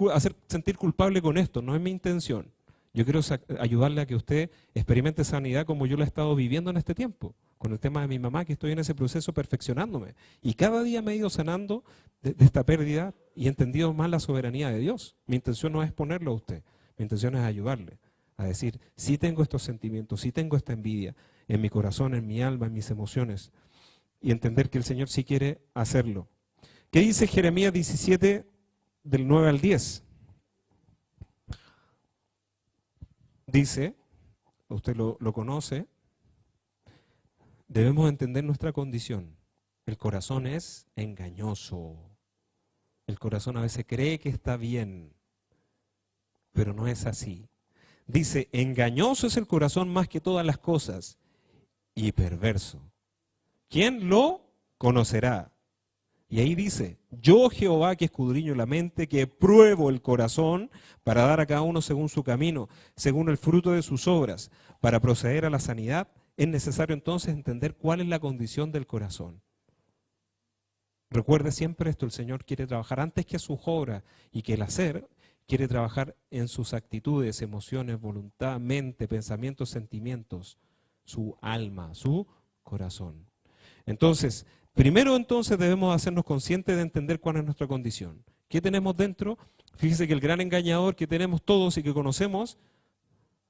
sentir culpable con esto, no es mi intención. Yo quiero ayudarle a que usted experimente sanidad como yo lo he estado viviendo en este tiempo. Con el tema de mi mamá, que estoy en ese proceso perfeccionándome. Y cada día me he ido sanando de esta pérdida y he entendido más la soberanía de Dios. Mi intención no es ponerlo a usted. Mi intención es ayudarle a decir, sí tengo estos sentimientos, sí tengo esta envidia en mi corazón, en mi alma, en mis emociones, y entender que el Señor sí quiere hacerlo. ¿Qué dice Jeremías 17, del 9 al 10? Dice, usted lo conoce, debemos entender nuestra condición. El corazón es engañoso. El corazón a veces cree que está bien, pero no es así. Dice, engañoso es el corazón más que todas las cosas y perverso. ¿Quién lo conocerá? Y ahí dice, yo Jehová que escudriño la mente, que pruebo el corazón para dar a cada uno según su camino, según el fruto de sus obras, para proceder a la sanidad, es necesario entonces entender cuál es la condición del corazón. Recuerde siempre esto, el Señor quiere trabajar antes que sus obras y que el hacer, quiere trabajar en sus actitudes, emociones, voluntad, mente, pensamientos, sentimientos, su alma, su corazón. Entonces, primero entonces debemos hacernos conscientes de entender cuál es nuestra condición. ¿Qué tenemos dentro? Fíjese que el gran engañador que tenemos todos y que conocemos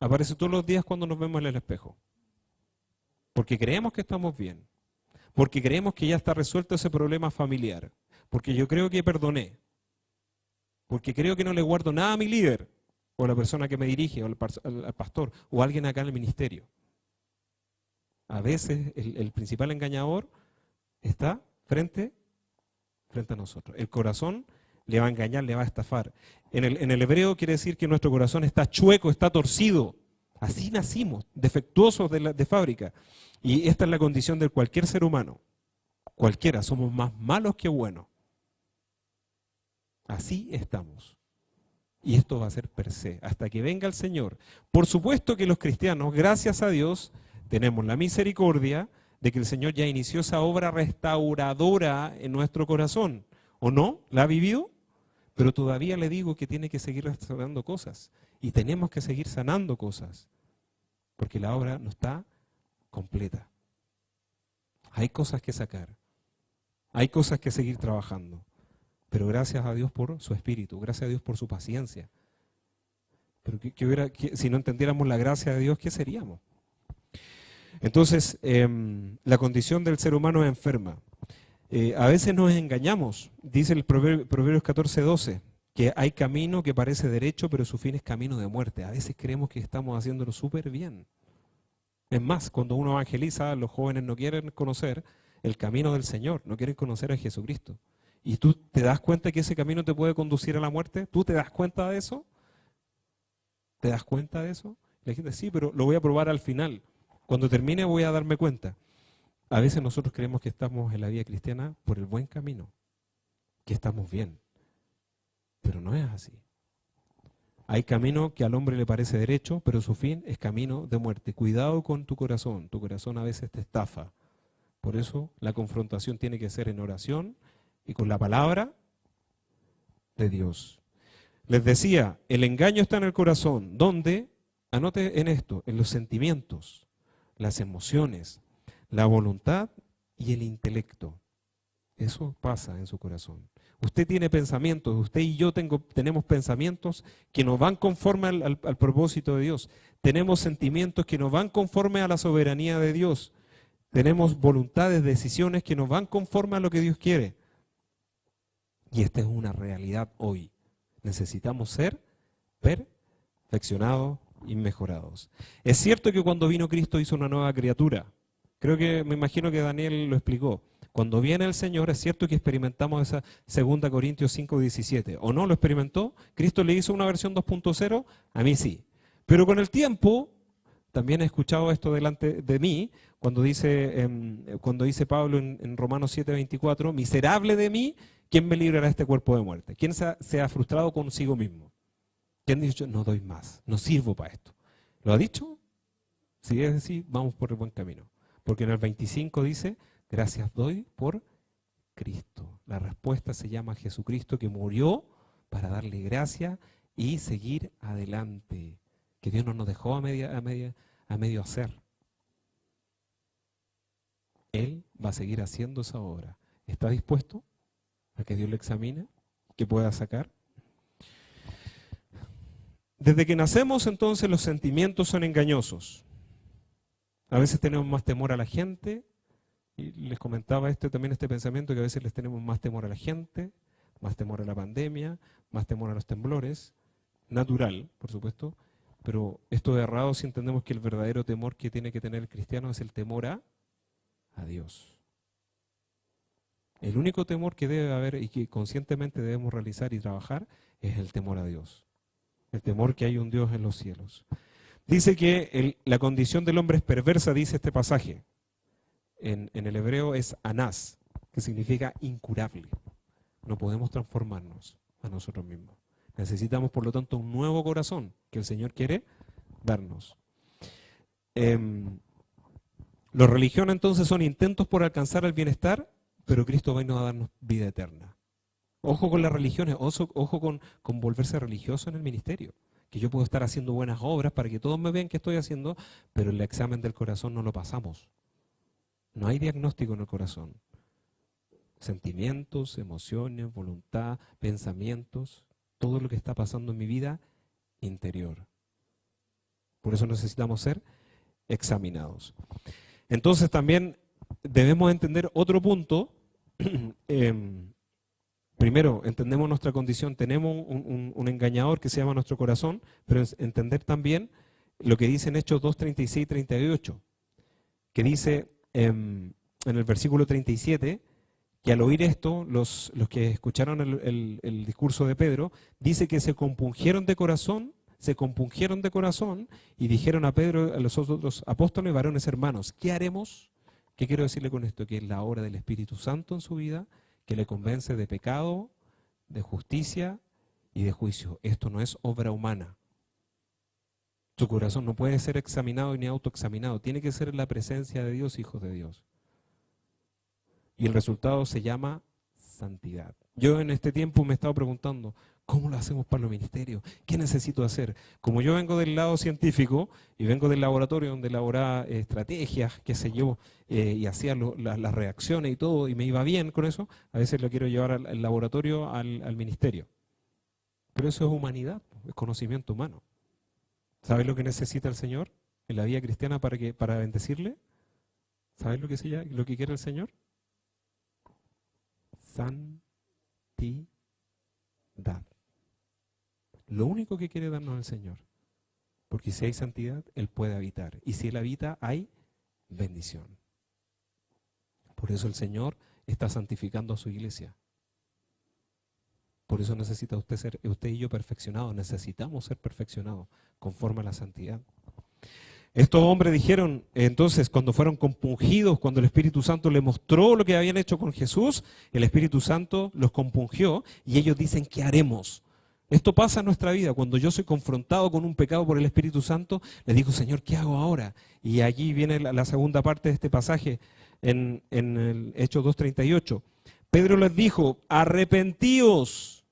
aparece todos los días cuando nos vemos en el espejo. Porque creemos que estamos bien. Porque creemos que ya está resuelto ese problema familiar. Porque yo creo que perdoné. Porque creo que no le guardo nada a mi líder, o a la persona que me dirige, o al pastor, o a alguien acá en el ministerio. A veces el principal engañador está frente a nosotros. El corazón le va a engañar, le va a estafar. En el hebreo quiere decir que nuestro corazón está chueco, está torcido. Así nacimos, defectuosos de fábrica. Y esta es la condición de cualquier ser humano. Cualquiera, somos más malos que buenos. Así estamos. Y esto va a ser per se, hasta que venga el Señor. Por supuesto que los cristianos, gracias a Dios, tenemos la misericordia de que el Señor ya inició esa obra restauradora en nuestro corazón. ¿O no? ¿La ha vivido? Pero todavía le digo que tiene que seguir restaurando cosas. Y tenemos que seguir sanando cosas. Porque la obra no está completa. Hay cosas que sacar, hay cosas que seguir trabajando, pero gracias a Dios por su Espíritu, gracias a Dios por su paciencia. Pero si no entendiéramos la gracia de Dios, ¿qué seríamos? Entonces, la condición del ser humano es enferma. A veces nos engañamos, dice el Proverbios 14:12, que hay camino que parece derecho, pero su fin es camino de muerte. A veces creemos que estamos haciéndolo súper bien. Es más, cuando uno evangeliza, los jóvenes no quieren conocer el camino del Señor, no quieren conocer a Jesucristo. ¿Y tú te das cuenta que ese camino te puede conducir a la muerte? ¿Tú te das cuenta de eso? ¿Te das cuenta de eso? La gente, sí, pero lo voy a probar al final. Cuando termine voy a darme cuenta. A veces nosotros creemos que estamos en la vida cristiana por el buen camino, que estamos bien, pero no es así. Hay camino que al hombre le parece derecho, pero su fin es camino de muerte. Cuidado con tu corazón a veces te estafa. Por eso la confrontación tiene que ser en oración y con la palabra de Dios. Les decía, el engaño está en el corazón, donde, anote en esto, en los sentimientos, las emociones, la voluntad y el intelecto. Eso pasa en su corazón. Usted tiene pensamientos, usted y yo tenemos pensamientos que no van conforme al propósito de Dios. Tenemos sentimientos que no van conforme a la soberanía de Dios. Tenemos voluntades, decisiones que no van conforme a lo que Dios quiere. Y esta es una realidad hoy. Necesitamos ser perfeccionados y mejorados. Es cierto que cuando vino Cristo hizo una nueva criatura. Me imagino que Daniel lo explicó. Cuando viene el Señor, es cierto que experimentamos esa 2 Corintios 5:17. ¿O no lo experimentó? ¿Cristo le hizo una versión 2.0? A mí sí. Pero con el tiempo, también he escuchado esto delante de mí, cuando dice Pablo en Romanos 7:24, miserable de mí, ¿quién me librará de este cuerpo de muerte? ¿Quién se ha frustrado consigo mismo? ¿Quién ha dicho, no doy más, no sirvo para esto? ¿Lo ha dicho? Si es así, vamos por el buen camino. Porque en el 25 dice, gracias doy por Cristo. La respuesta se llama Jesucristo, que murió para darle gracia y seguir adelante. Que Dios no nos dejó a medio hacer. Él va a seguir haciendo esa obra. ¿Está dispuesto a que Dios le examine? ¿Que pueda sacar? Desde que nacemos, entonces, los sentimientos son engañosos. A veces tenemos más temor a la gente. Y les comentaba también este pensamiento, que a veces les tenemos más temor a la gente, más temor a la pandemia, más temor a los temblores. Natural, por supuesto. Pero esto es errado si entendemos que el verdadero temor que tiene que tener el cristiano es el temor a Dios. El único temor que debe haber y que conscientemente debemos realizar y trabajar es el temor a Dios. El temor que hay un Dios en los cielos. Dice que la condición del hombre es perversa, dice este pasaje. En el hebreo es anás, que significa incurable. No podemos transformarnos a nosotros mismos. Necesitamos, por lo tanto, un nuevo corazón que el Señor quiere darnos. Las religiones entonces son intentos por alcanzar el bienestar, pero Cristo va a darnos vida eterna. Ojo con las religiones, ojo con volverse religioso en el ministerio. Que yo puedo estar haciendo buenas obras para que todos me vean que estoy haciendo, pero el examen del corazón no lo pasamos. No hay diagnóstico en el corazón. Sentimientos, emociones, voluntad, pensamientos, todo lo que está pasando en mi vida interior. Por eso necesitamos ser examinados. Entonces también debemos entender otro punto. Primero, entendemos nuestra condición, tenemos un engañador que se llama nuestro corazón, pero entender también lo que dice en Hechos 2, 36 y 38, que dice en el versículo 37, que al oír esto, los que escucharon el discurso de Pedro, dice que se compungieron de corazón y dijeron a Pedro, a los otros apóstoles, varones hermanos, ¿qué haremos? ¿Qué quiero decirle con esto? Que es la obra del Espíritu Santo en su vida, que le convence de pecado, de justicia y de juicio. Esto no es obra humana. Su corazón no puede ser examinado ni autoexaminado. Tiene que ser en la presencia de Dios, hijos de Dios. Y el resultado se llama santidad. Yo en este tiempo me he estado preguntando, ¿Cómo lo hacemos para los ministerios? ¿Qué necesito hacer? Como yo vengo del lado científico y vengo del laboratorio donde elaboraba estrategias, qué sé yo, y hacía las reacciones y todo, y me iba bien con eso, a veces lo quiero llevar al laboratorio, al ministerio. Pero eso es humanidad, es conocimiento humano. ¿Sabes lo que necesita el Señor en la vida cristiana para bendecirle? ¿Sabes lo que quiere el Señor? Santidad. Lo único que quiere darnos el Señor. Porque si hay santidad, Él puede habitar. Y si Él habita, hay bendición. Por eso el Señor está santificando a su iglesia. Por eso necesita usted y yo perfeccionados. Necesitamos ser perfeccionados conforme a la santidad. Estos hombres dijeron, entonces, cuando fueron compungidos, cuando el Espíritu Santo les mostró lo que habían hecho con Jesús, el Espíritu Santo los compungió y ellos dicen, ¿qué haremos? Esto pasa en nuestra vida. Cuando yo soy confrontado con un pecado por el Espíritu Santo, le digo, Señor, ¿qué hago ahora? Y allí viene la segunda parte de este pasaje en el Hechos 2:38. Pedro les dijo, arrepentíos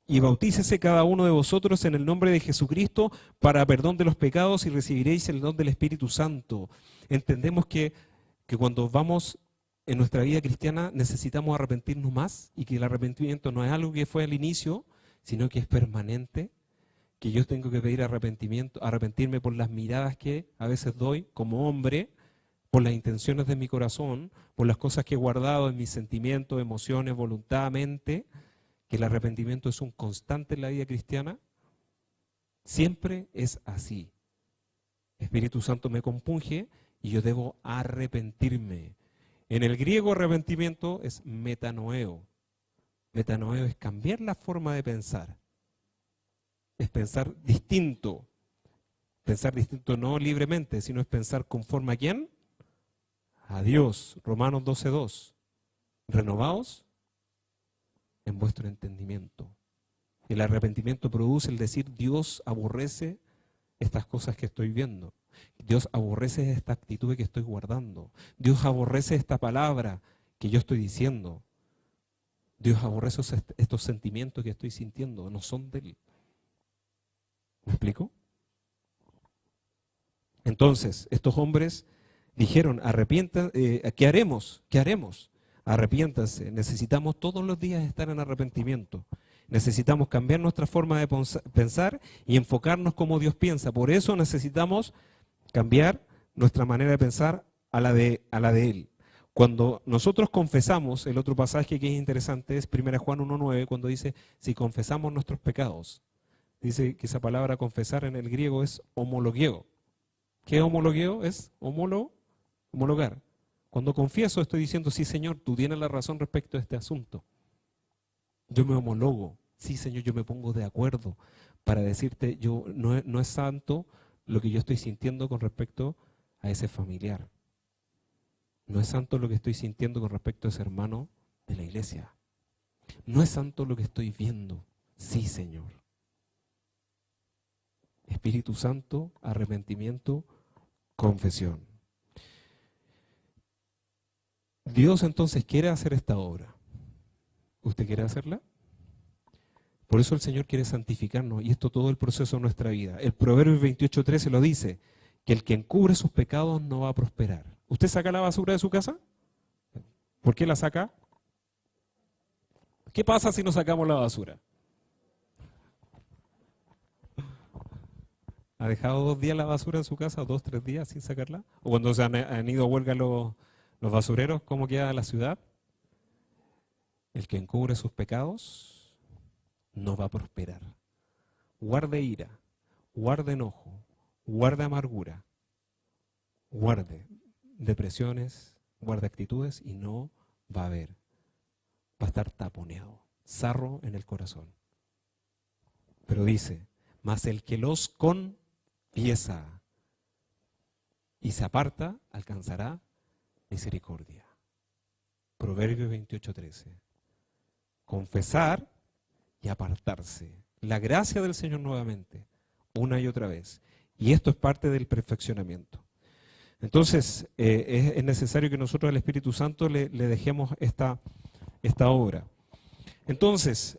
y bautícese cada uno de vosotros en el nombre de Jesucristo para perdón de los pecados y recibiréis el don del Espíritu Santo. Entendemos que cuando vamos en nuestra vida cristiana necesitamos arrepentirnos más y que el arrepentimiento no es algo que fue al inicio, sino que es permanente, que yo tengo que pedir arrepentirme por las miradas que a veces doy como hombre, por las intenciones de mi corazón, por las cosas que he guardado en mis sentimientos, emociones, voluntadamente, que el arrepentimiento es un constante en la vida cristiana. Siempre es así. El Espíritu Santo me compunge y yo debo arrepentirme. En el griego arrepentimiento es metanoeo. Metanoeo es cambiar la forma de pensar. Es pensar distinto. Pensar distinto no libremente, sino es pensar conforme ¿a quién? A Dios. Romanos 12:2. Renovaos en vuestro entendimiento. El arrepentimiento produce el decir, Dios aborrece estas cosas que estoy viendo. Dios aborrece esta actitud que estoy guardando. Dios aborrece esta palabra que yo estoy diciendo. Dios aborrece estos sentimientos que estoy sintiendo. No son de Él. ¿Me explico? Entonces, estos hombres dijeron, ¿qué haremos? ¿Qué haremos? Arrepiéntanse. Necesitamos todos los días estar en arrepentimiento. Necesitamos cambiar nuestra forma de pensar y enfocarnos como Dios piensa. Por eso necesitamos cambiar nuestra manera de pensar a la de Él. Cuando nosotros confesamos, el otro pasaje que es interesante es 1 Juan 1:9, cuando dice, si confesamos nuestros pecados. Dice que esa palabra confesar en el griego es homologueo. ¿Qué homologueo? Es homologar. Cuando confieso estoy diciendo, sí Señor, tú tienes la razón respecto a este asunto. Yo me homologo. Sí Señor, yo me pongo de acuerdo para decirte, no es santo lo que yo estoy sintiendo con respecto a ese familiar. No es santo lo que estoy sintiendo con respecto a ese hermano de la iglesia. No es santo lo que estoy viendo. Sí Señor. Espíritu Santo, arrepentimiento, confesión. Dios entonces quiere hacer esta obra. ¿Usted quiere hacerla? Por eso el Señor quiere santificarnos y esto todo el proceso de nuestra vida. El Proverbios 28:13 lo dice, que el que encubre sus pecados no va a prosperar. ¿Usted saca la basura de su casa? ¿Por qué la saca? ¿Qué pasa si no sacamos la basura? ¿Ha dejado 2 días la basura en su casa, 2, 3 días sin sacarla? ¿O cuando se han ido a huelga los basureros, cómo queda la ciudad? El que encubre sus pecados no va a prosperar. Guarde ira, guarde enojo, guarde amargura, guarde depresiones, guarde actitudes y no va a haber. Va a estar taponeado, sarro en el corazón. Pero dice, mas el que los confiesa y se aparta, alcanzará misericordia. Proverbios 28:13. Confesar y apartarse. La gracia del Señor nuevamente, una y otra vez. Y esto es parte del perfeccionamiento. Entonces, es necesario que nosotros al Espíritu Santo le dejemos esta obra. Entonces,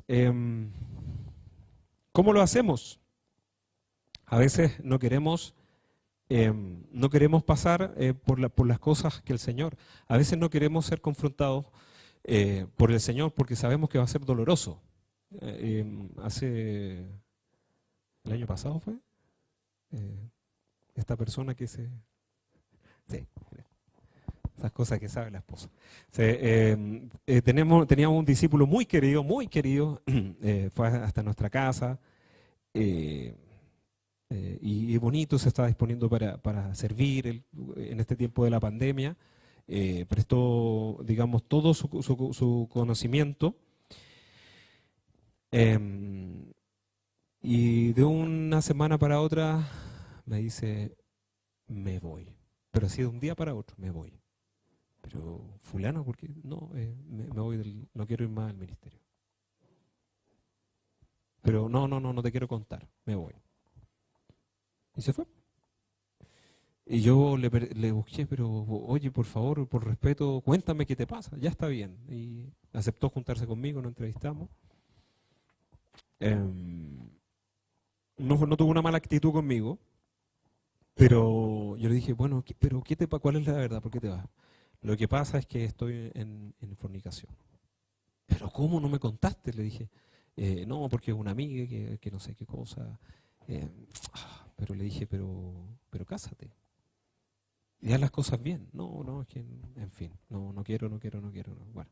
¿cómo lo hacemos? A veces no queremos pasar por las cosas que el Señor. A veces no queremos ser confrontados por el Señor porque sabemos que va a ser doloroso. Hace el año pasado fue esta persona que se... Sí, esas cosas que sabe la esposa. Teníamos un discípulo muy querido, fue hasta nuestra casa. Y bonito, se estaba disponiendo para servir en este tiempo de la pandemia. Prestó, digamos, todo su conocimiento. Y de una semana para otra me dice, me voy. Pero así de un día para otro, me voy. Pero fulano, ¿por qué? No, me voy, no quiero ir más al ministerio. Pero no te quiero contar, me voy. Y se fue. Y yo le busqué, pero oye, por favor, por respeto, cuéntame qué te pasa, ya está bien. Y aceptó juntarse conmigo, nos entrevistamos. No tuvo una mala actitud conmigo, pero yo le dije, bueno, pero ¿cuál es la verdad? ¿Por qué te vas? Lo que pasa es que estoy en fornicación. ¿Pero cómo no me contaste? Le dije, no, porque es una amiga que no sé qué cosa. Pero le dije, pero cásate. Y haz las cosas bien. No, es que, en fin, no quiero. No. Bueno.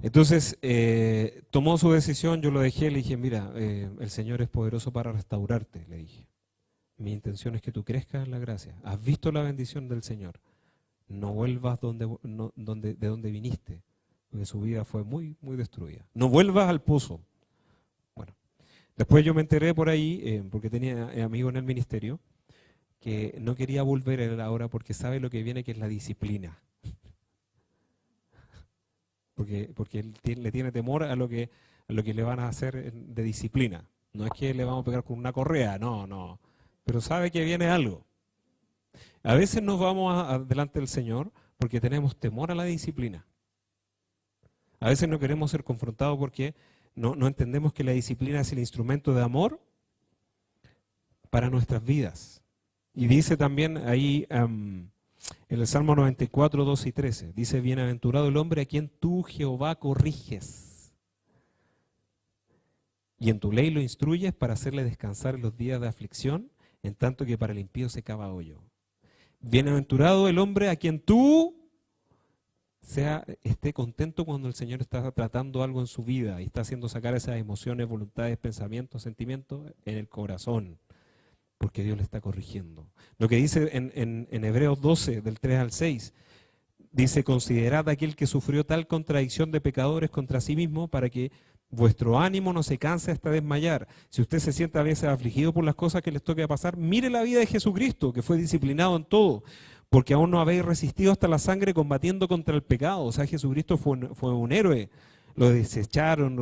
Entonces, tomó su decisión, yo lo dejé, le dije, mira, el Señor es poderoso para restaurarte, le dije. Mi intención es que tú crezcas en la gracia. Has visto la bendición del Señor. No vuelvas de donde viniste, porque su vida fue muy, muy destruida. No vuelvas al pozo. Bueno, después yo me enteré por ahí, porque tenía amigos en el ministerio, que no quería volver él ahora porque sabe lo que viene, que es la disciplina. Porque él le tiene temor a lo que le van a hacer de disciplina. No es que le vamos a pegar con una correa, no. Pero sabe que viene algo. A veces nos vamos delante del Señor porque tenemos temor a la disciplina. A veces no queremos ser confrontados porque no entendemos que la disciplina es el instrumento de amor para nuestras vidas. Y dice también ahí en el Salmo 94, 12 y 13, dice, bienaventurado el hombre a quien tú, Jehová, corriges. Y en tu ley lo instruyes para hacerle descansar en los días de aflicción, en tanto que para el impío se cava hoyo. Bienaventurado el hombre a quien tú esté contento cuando el Señor está tratando algo en su vida y está haciendo sacar esas emociones, voluntades, pensamientos, sentimientos en el corazón, porque Dios le está corrigiendo. Lo que dice en Hebreos 12, del 3 al 6, dice, considerad aquel que sufrió tal contradicción de pecadores contra sí mismo para que vuestro ánimo no se canse hasta desmayar. Si usted se siente a veces afligido por las cosas que les toque pasar, mire la vida de Jesucristo, que fue disciplinado en todo, porque aún no habéis resistido hasta la sangre combatiendo contra el pecado. O sea, Jesucristo fue un héroe. Lo desecharon,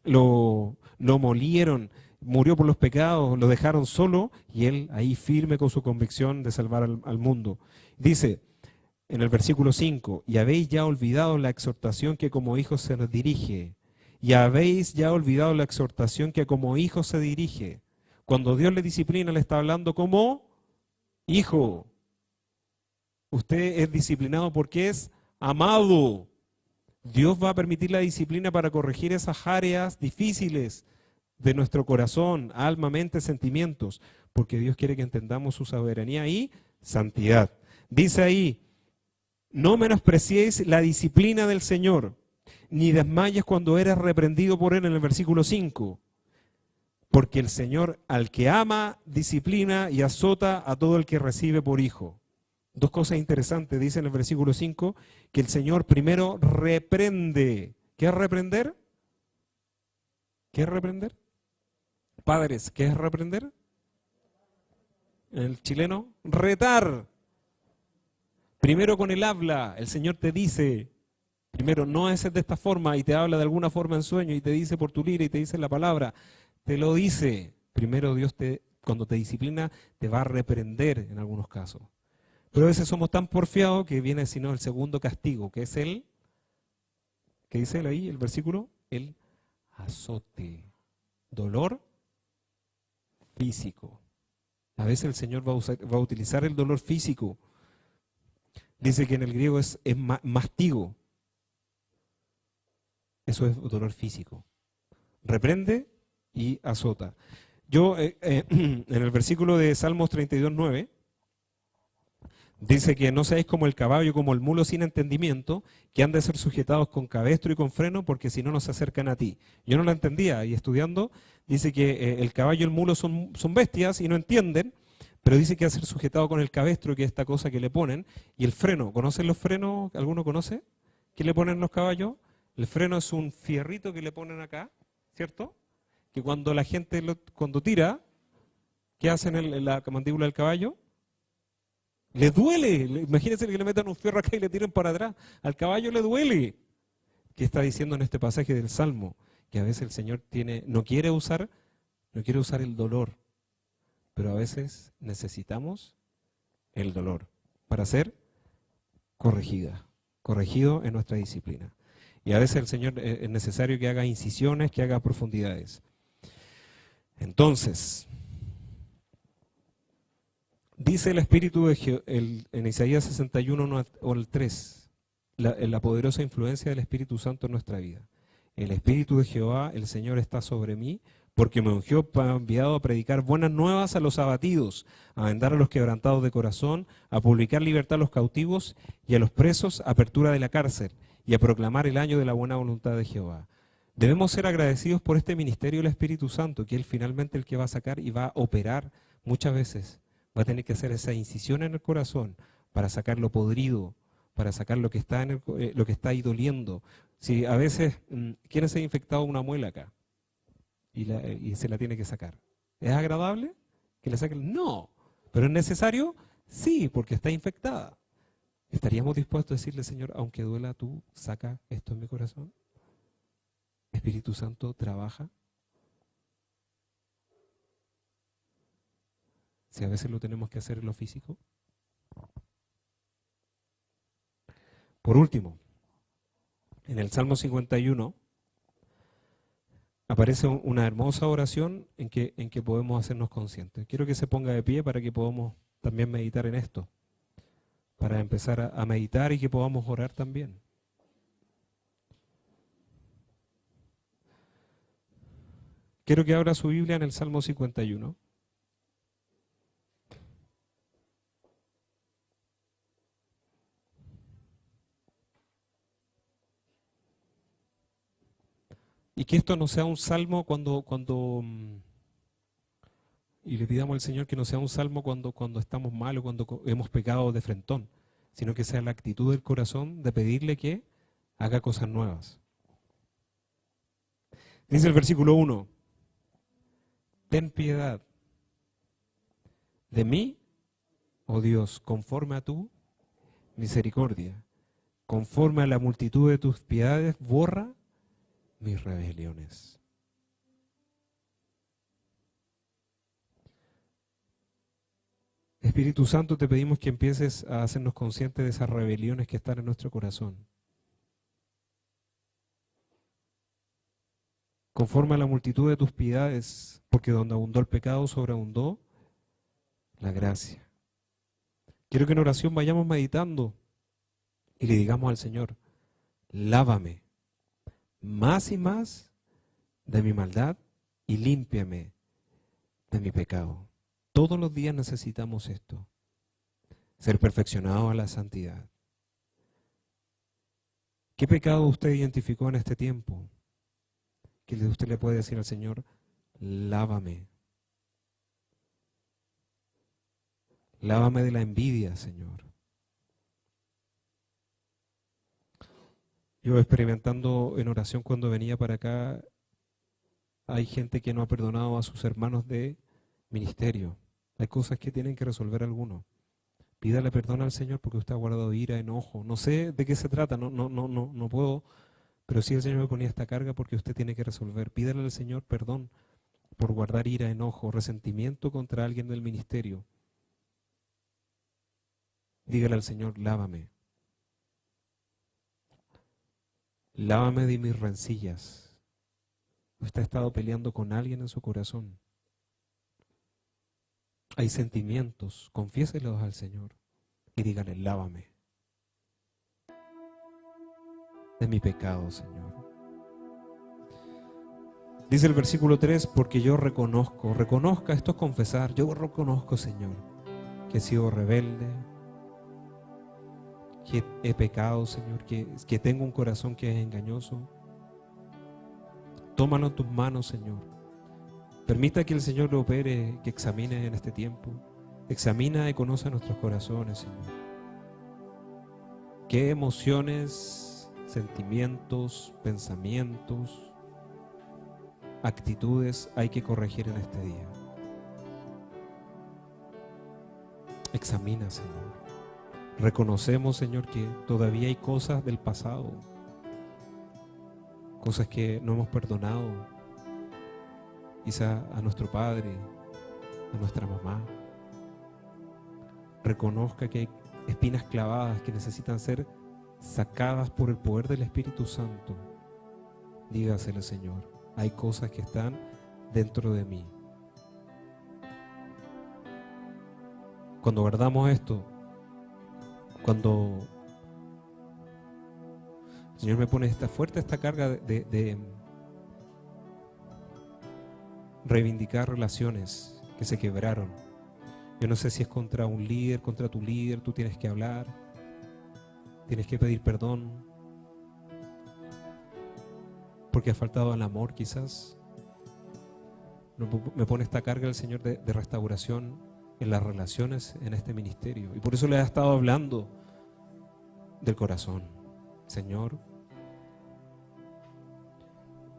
lo molieron, murió por los pecados, lo dejaron solo y él ahí firme con su convicción de salvar al mundo. Dice en el versículo 5, y habéis ya olvidado la exhortación que como hijos se nos dirige. Y habéis ya olvidado la exhortación que como hijo se dirige. Cuando Dios le disciplina, le está hablando como hijo. Usted es disciplinado porque es amado. Dios va a permitir la disciplina para corregir esas áreas difíciles de nuestro corazón, alma, mente, sentimientos, porque Dios quiere que entendamos su soberanía y santidad. Dice ahí, no menospreciéis la disciplina del Señor, ni desmayes cuando eres reprendido por Él, en el versículo 5. Porque el Señor al que ama, disciplina y azota a todo el que recibe por hijo. Dos cosas interesantes, dice en el versículo 5, que el Señor primero reprende. ¿Qué es reprender? ¿Qué es reprender? Padres, ¿qué es reprender? En el chileno, retar. Primero con el habla, el Señor te dice, primero no es de esta forma y te habla de alguna forma en sueño y te dice por tu lira y te dice la palabra, te lo dice. Primero Dios cuando te disciplina te va a reprender en algunos casos. Pero a veces somos tan porfiados que viene sino el segundo castigo, que es el ¿Qué dice él ahí, el versículo? El azote. Dolor físico. A veces el Señor va a utilizar el dolor físico. Dice que en el griego es mastigo. Eso es dolor físico. Reprende y azota. Yo, en el versículo de Salmos 32:9, dice que no seáis como el caballo, como el mulo sin entendimiento, que han de ser sujetados con cabestro y con freno, porque si no, no se acercan a ti. Yo no la entendía, y estudiando, dice que el caballo y el mulo son bestias y no entienden, pero dice que ha de ser sujetado con el cabestro, que es esta cosa que le ponen, y el freno. ¿Conocen los frenos? ¿Alguno conoce? ¿Qué le ponen los caballos? El freno es un fierrito que le ponen acá, ¿cierto? Que cuando la gente, cuando tira, ¿qué hacen en la mandíbula del caballo? Le duele. Imagínense que le metan un fierro acá y le tiren para atrás. Al caballo le duele. ¿Qué está diciendo en este pasaje del Salmo? Que a veces el Señor no quiere usar el dolor, pero a veces necesitamos el dolor para ser corregido en nuestra disciplina. Y a veces el Señor es necesario que haga incisiones, que haga profundidades. Entonces, dice el Espíritu en Isaías 61 o el 3, la poderosa influencia del Espíritu Santo en nuestra vida. El Espíritu de Jehová, el Señor, está sobre mí, porque me ungió, enviado a predicar buenas nuevas a los abatidos, a vendar a los quebrantados de corazón, a publicar libertad a los cautivos y a los presos, apertura de la cárcel, y a proclamar el año de la buena voluntad de Jehová. Debemos ser agradecidos por este ministerio del Espíritu Santo, que Él finalmente el que va a sacar y va a operar muchas veces. Va a tener que hacer esa incisión en el corazón para sacar lo podrido, para sacar lo que está, lo que está ahí doliendo. Si a veces, ¿quién se ha infectado una muela acá? Y se la tiene que sacar. ¿Es agradable que le saquen? No. ¿Pero es necesario? Sí, porque está infectada. ¿Estaríamos dispuestos a decirle, Señor, aunque duela, tú saca esto en mi corazón? Espíritu Santo, trabaja. Si a veces lo tenemos que hacer en lo físico. Por último, en el Salmo 51 aparece una hermosa oración en que podemos hacernos conscientes. Quiero que se ponga de pie para que podamos también meditar en esto, para empezar a meditar y que podamos orar también. Quiero que abra su Biblia en el Salmo 51. Y que esto no sea un salmo y le pidamos al Señor que no sea un salmo cuando estamos mal o cuando hemos pecado de frentón, sino que sea la actitud del corazón de pedirle que haga cosas nuevas. Dice el versículo 1, ten piedad de mí, oh Dios, conforme a tu misericordia, conforme a la multitud de tus piedades, borra mis rebeliones. Espíritu Santo, te pedimos que empieces a hacernos conscientes de esas rebeliones que están en nuestro corazón. Conforme a la multitud de tus piedades, porque donde abundó el pecado, sobreabundó la gracia. Quiero que en oración vayamos meditando y le digamos al Señor, lávame más y más de mi maldad y límpiame de mi pecado. Todos los días necesitamos esto, ser perfeccionados a la santidad. ¿Qué pecado usted identificó en este tiempo? Que usted le puede decir al Señor, lávame. Lávame de la envidia, Señor. Yo experimentando en oración cuando venía para acá, hay gente que no ha perdonado a sus hermanos de ministerio. Hay cosas que tienen que resolver algunos. Pídale perdón al Señor porque usted ha guardado ira, enojo. No sé de qué se trata, no puedo, pero sí el Señor me ponía esta carga porque usted tiene que resolver. Pídale al Señor perdón por guardar ira, enojo, resentimiento contra alguien del ministerio. Dígale al Señor, lávame. Lávame de mis rencillas. ¿Usted ha estado peleando con alguien en su corazón? Hay sentimientos, confiéselos al Señor y dígale, lávame de mi pecado, Señor. Dice el versículo 3, porque yo reconozca, esto es confesar, yo reconozco, Señor, que he sido rebelde, que he pecado, Señor, que tengo un corazón que es engañoso. Tómalo en tus manos, Señor. Permita que el Señor lo opere, que examine en este tiempo. Examina y conoce nuestros corazones, Señor. ¿Qué emociones, sentimientos, pensamientos, actitudes hay que corregir en este día? Examina, Señor. Reconocemos, Señor, que todavía hay cosas del pasado, cosas que no hemos perdonado, quizá a nuestro padre, a nuestra mamá. Reconozca que hay espinas clavadas que necesitan ser sacadas por el poder del Espíritu Santo. Dígaselo, Señor, hay cosas que están dentro de mí. Cuando guardamos esto, cuando el Señor me pone esta carga de reivindicar relaciones que se quebraron. Yo no sé si es contra un líder, contra tu líder, tú tienes que hablar, tienes que pedir perdón, porque ha faltado el amor quizás. Me pone esta carga el Señor de restauración en las relaciones en este ministerio. Y por eso le he estado hablando del corazón. Señor,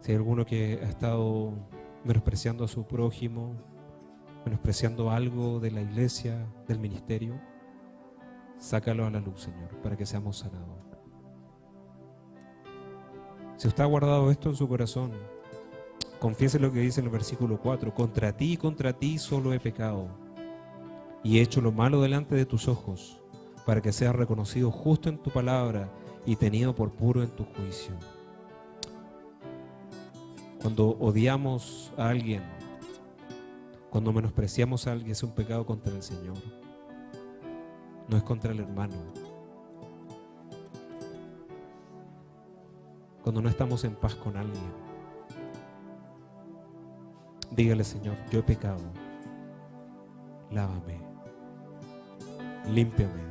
si hay alguno que ha estado menospreciando a su prójimo, menospreciando algo de la iglesia, del ministerio, sácalo a la luz, Señor, para que seamos sanados. Si usted ha guardado esto en su corazón, confiese lo que dice en el versículo 4, contra ti solo he pecado y he hecho lo malo delante de tus ojos, para que seas reconocido justo en tu palabra y tenido por puro en tu juicio. Cuando odiamos a alguien, cuando menospreciamos a alguien, es un pecado contra el Señor, no es contra el hermano. Cuando no estamos en paz con alguien, dígale, Señor, yo he pecado, lávame, límpiame,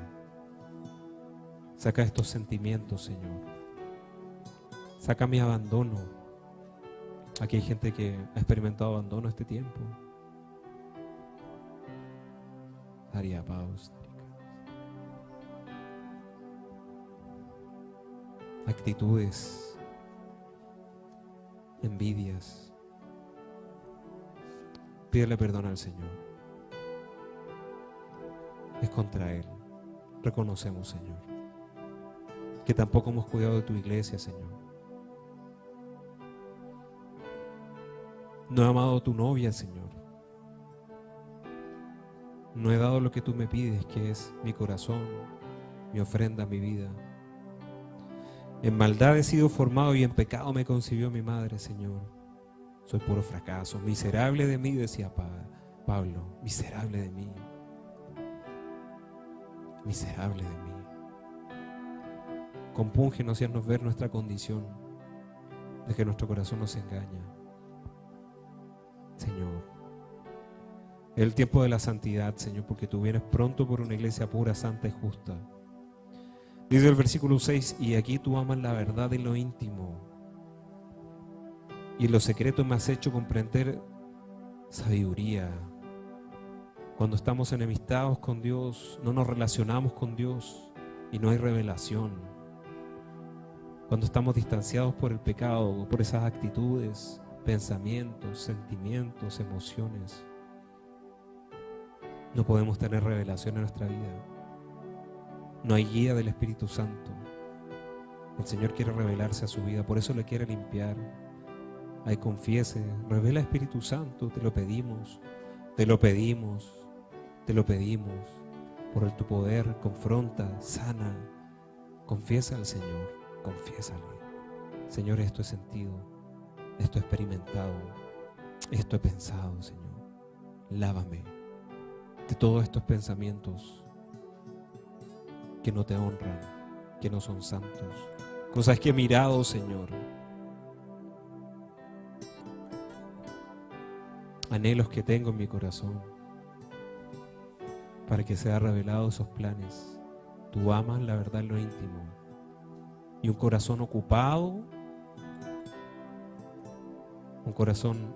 saca estos sentimientos, Señor, saca mi abandono. Aquí hay gente que ha experimentado abandono este tiempo. Haría pausa. Actitudes, envidias. Pídele perdón al Señor. Es contra Él. Reconocemos, Señor, que tampoco hemos cuidado de tu iglesia, Señor. No he amado a tu novia, Señor. No he dado lo que tú me pides, que es mi corazón, mi ofrenda, mi vida. En maldad he sido formado y en pecado me concibió mi madre, Señor. Soy puro fracaso. Miserable de mí, decía Pablo. Miserable de mí. Miserable de mí. Compúngenos y haznos ver nuestra condición, de que nuestro corazón nos engaña. Señor, es el tiempo de la santidad, Señor, porque tú vienes pronto por una iglesia pura, santa y justa. Dice el versículo 6, y aquí tú amas la verdad en lo íntimo, y en lo secreto me has hecho comprender sabiduría. Cuando estamos enemistados con Dios, no nos relacionamos con Dios y no hay revelación. Cuando estamos distanciados por el pecado, por esas actitudes, pensamientos, sentimientos, emociones, no podemos tener revelación en nuestra vida. No hay guía del Espíritu Santo. El Señor quiere revelarse a su vida, por eso le quiere limpiar. Ahí confiese, revela Espíritu Santo, te lo pedimos, te lo pedimos, te lo pedimos. Por tu poder, confronta, sana. Confiesa al Señor, confiésale. Señor, esto he sentido, esto he experimentado, esto he pensado, Señor. Lávame de todos estos pensamientos que no te honran, que no son santos. Cosas que he mirado, Señor. Anhelos que tengo en mi corazón para que sea revelado esos planes. Tú amas la verdad en lo íntimo. Y un corazón ocupado,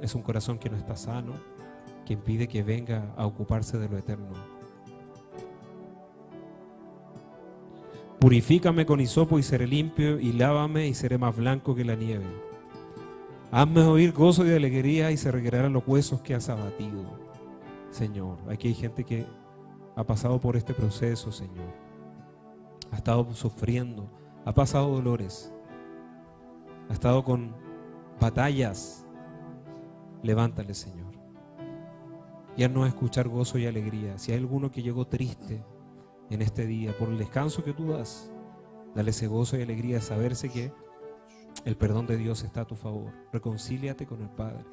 es un corazón que no está sano, que impide que venga a ocuparse de lo eterno. Purifícame con hisopo y seré limpio, y lávame y seré más blanco que la nieve. Hazme oír gozo y alegría y se requerirán los huesos que has abatido. Señor, aquí hay gente que ha pasado por este proceso, Señor. Ha estado sufriendo, ha pasado dolores, ha estado con batallas. Levántale, Señor. Y haznos escuchar gozo y alegría. Si hay alguno que llegó triste en este día por el descanso que tú das, dale ese gozo y alegría de saberse que el perdón de Dios está a tu favor. Reconcíliate con el Padre.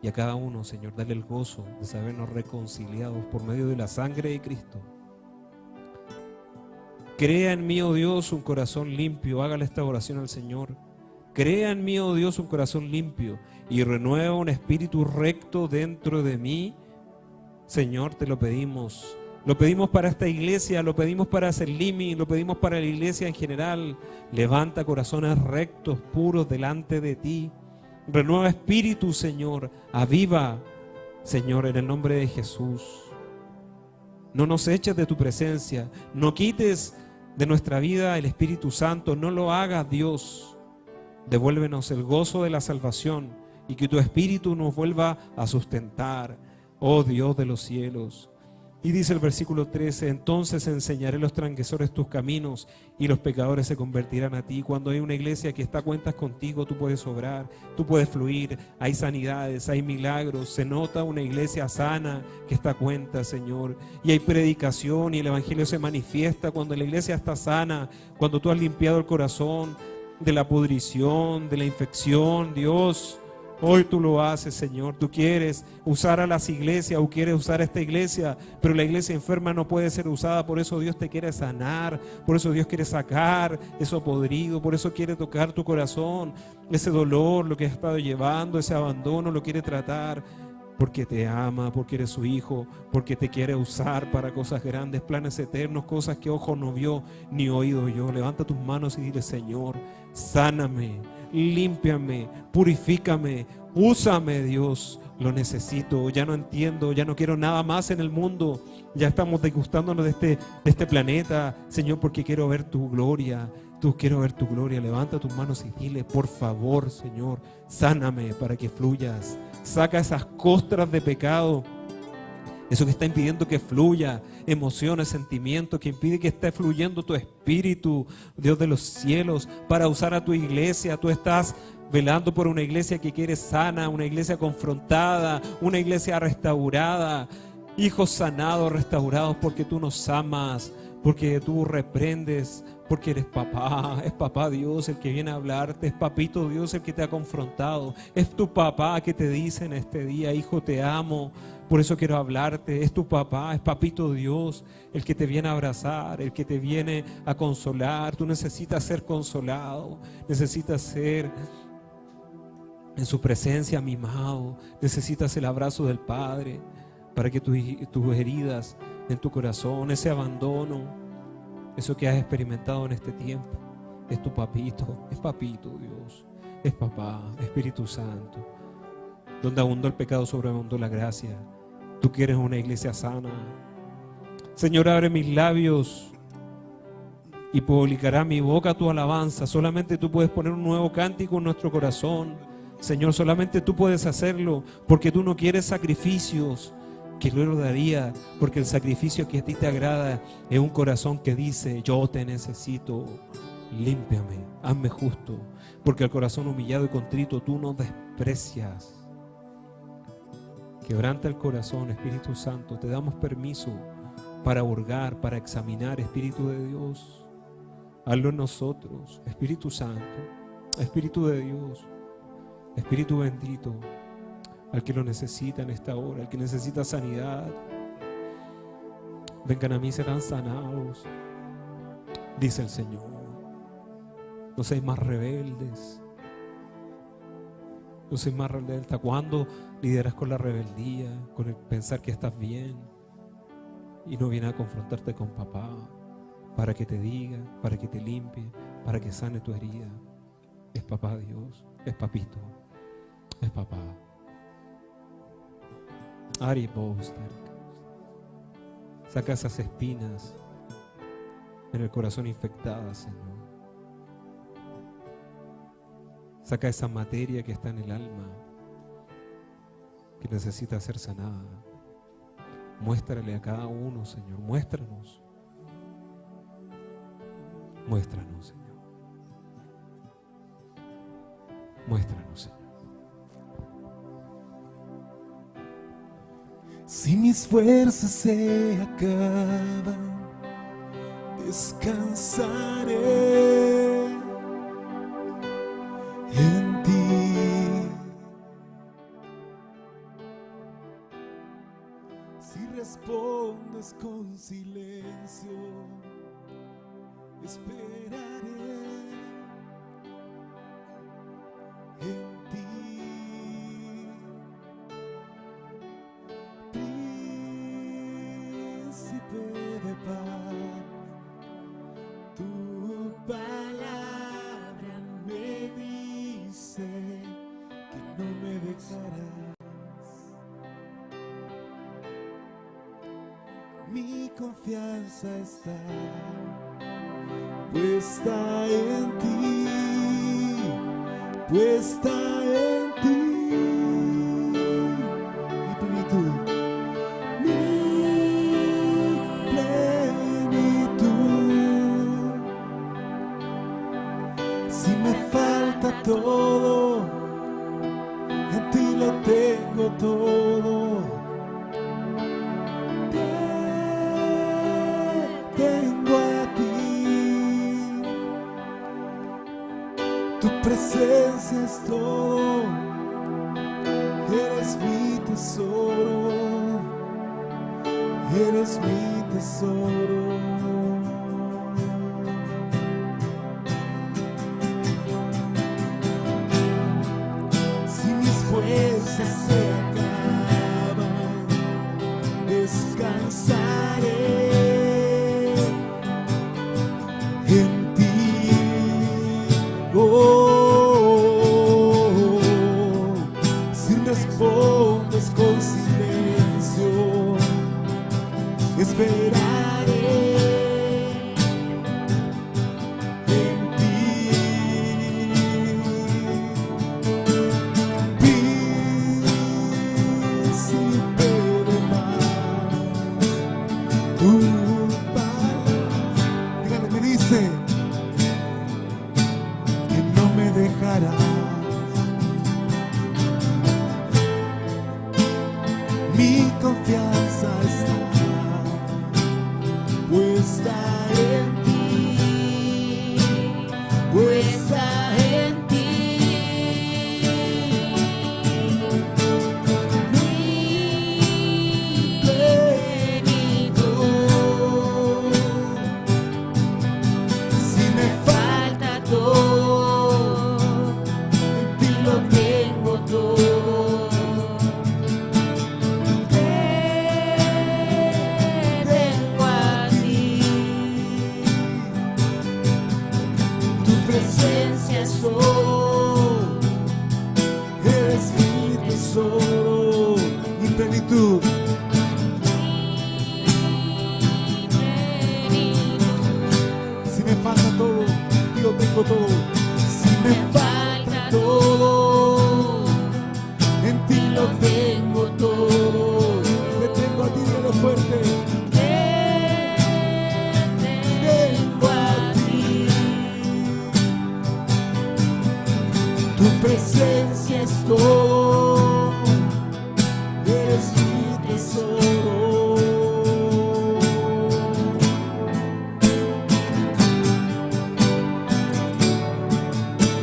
Y a cada uno, Señor, dale el gozo de sabernos reconciliados por medio de la sangre de Cristo. Crea en mí, oh Dios, un corazón limpio. Hágale esta oración al Señor. Crea en mí, oh Dios, un corazón limpio y renueva un espíritu recto dentro de mí. Señor, te lo pedimos. Lo pedimos para esta iglesia, lo pedimos para Selimi, lo pedimos para la iglesia en general. Levanta corazones rectos, puros delante de ti. Renueva espíritu, Señor. Aviva, Señor, en el nombre de Jesús. No nos eches de tu presencia. No quites de nuestra vida el Espíritu Santo. No lo hagas, Dios. Devuélvenos el gozo de la salvación y que tu Espíritu nos vuelva a sustentar, oh Dios de los cielos. Y dice el versículo 13, entonces enseñaré a los transgresores tus caminos y los pecadores se convertirán a ti. Cuando hay una iglesia que está a cuentas contigo, tú puedes obrar, tú puedes fluir, hay sanidades, hay milagros, se nota una iglesia sana que está a cuentas, Señor. Y hay predicación y el evangelio se manifiesta cuando la iglesia está sana, cuando tú has limpiado el corazón de la pudrición, de la infección, Dios. Hoy tú lo haces, Señor. Tú quieres usar a las iglesias o quieres usar esta iglesia, pero la iglesia enferma no puede ser usada. Por eso Dios te quiere sanar, por eso Dios quiere sacar eso podrido, por eso quiere tocar tu corazón, ese dolor, lo que has estado llevando, ese abandono, lo quiere tratar, porque te ama, porque eres su hijo, porque te quiere usar para cosas grandes, planes eternos, cosas que ojo no vio ni oído oyó. Levanta tus manos y dile, Señor, sáname, límpiame, purifícame, úsame, Dios, lo necesito, ya no entiendo, ya no quiero nada más en el mundo, ya estamos degustándonos de este planeta, Señor, porque quiero ver tu gloria. Quiero ver tu gloria. Levanta tus manos y dile, por favor, Señor, sáname para que fluyas. Saca esas costras de pecado, eso que está impidiendo que fluya, emociones, sentimientos, que impide que esté fluyendo tu espíritu, Dios de los cielos, para usar a tu iglesia. Tú estás velando por una iglesia que quieres sana, una iglesia confrontada, una iglesia restaurada, hijos sanados, restaurados, porque tú nos amas, porque tú reprendes, porque eres papá. Es papá Dios el que viene a hablarte, es papito Dios el que te ha confrontado, es tu papá que te dice en este día, hijo, te amo, por eso quiero hablarte. Es tu papá, es papito Dios el que te viene a abrazar, el que te viene a consolar. Tú necesitas ser consolado, necesitas ser en su presencia mimado, necesitas el abrazo del Padre para que tus heridas en tu corazón, ese abandono, eso que has experimentado en este tiempo, es tu papito, es papito Dios, es papá, Espíritu Santo. Donde abundó el pecado, sobreabundó la gracia. Tú quieres una iglesia sana. Señor, abre mis labios y publicará mi boca tu alabanza. Solamente tú puedes poner un nuevo cántico en nuestro corazón. Señor, solamente tú puedes hacerlo, porque tú no quieres sacrificios, que luego daría, porque el sacrificio que a ti te agrada es un corazón que dice, yo te necesito, límpiame, hazme justo, porque el corazón humillado y contrito tú no desprecias. Quebranta el corazón, Espíritu Santo, te damos permiso para hurgar, para examinar, Espíritu de Dios. Hazlo en nosotros, Espíritu Santo, Espíritu de Dios, Espíritu bendito, al que lo necesita en esta hora, al que necesita sanidad, vengan a mí, serán sanados, dice el Señor. No seáis más rebeldes, no seáis más rebeldes. ¿Hasta cuándo lidiarás con la rebeldía, con el pensar que estás bien y no vienes a confrontarte con papá para que te diga, para que te limpie, para que sane tu herida? Es papá Dios, es papito, es papá. Ari Boster, saca esas espinas en el corazón infectadas, Señor. Saca esa materia que está en el alma, que necesita ser sanada. Muéstrale a cada uno, Señor. Muéstranos. Muéstranos, Señor. Muéstranos, Señor. Si mis fuerzas se acaban, descansaré en ti. Si respondes con silencio, esperaré en ti. Príncipe de paz, tu palabra me dice que no me dejarás. Mi confianza está puesta en ti, puesta en ti. Mi plenitud, mi plenitud. Si me falta todo, en ti lo tengo todo. Tengo a ti, tu presencia es todo, eres mi tesoro, eres mi tesoro. Si mis fuerzas se acaban, descansaré en ti. Oh, si respondes con silencio, esperaré en ti. Príncipe de paz, tu palabra, dígale, me dice que no me dejarás. Mi confianza está puesta en ti, puesta en ti. Mi plenitud. Si me falta todo, en ti lo tengo todo. Tengo a ti, tu presencia es todo, eres mi tesoro y plenitud. Si me falta todo, yo tengo todo. Si me falta todo, en ti lo tengo todo. Te tengo a ti, lo fuerte. Tengo a ti, tu presencia es todo, eres mi tesoro.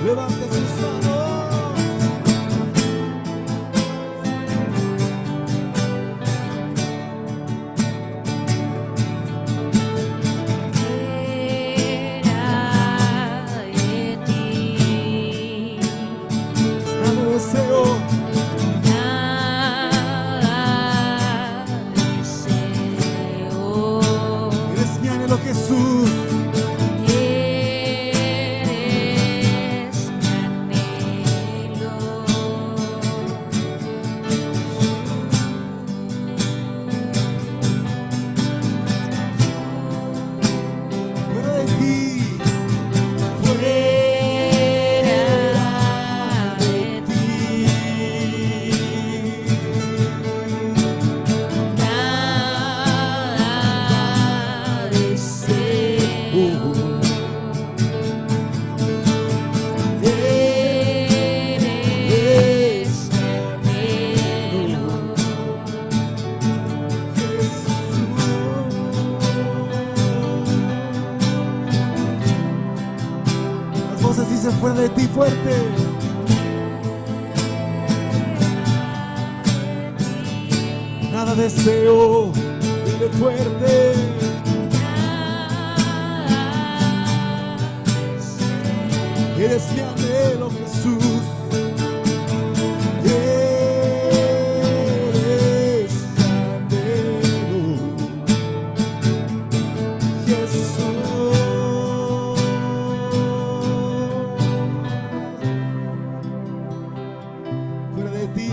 Levanta voces dicen fuera de ti, fuerte. Nada deseo, dile fuerte. Eres mi anhelo, Jesús. Eres mi anhelo, Jesús. Fuera de ti.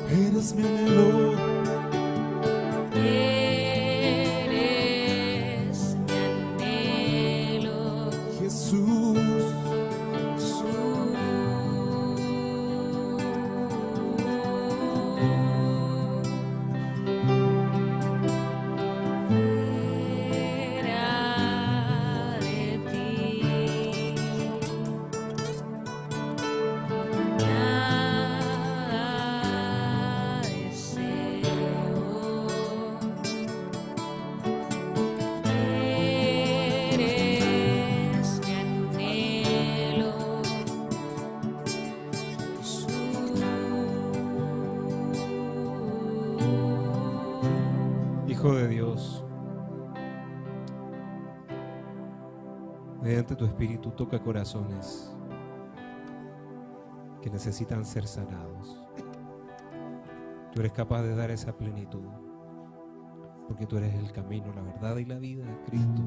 Eres mi anhelo, eres mi anhelo, Jesús. fuera de ti, nada deseo. Eres mi anhelo, Hijo de Dios, mediante tu Espíritu toca corazones que necesitan ser sanados. Tú eres capaz de dar esa plenitud, porque tú eres el camino, la verdad y la vida, Cristo.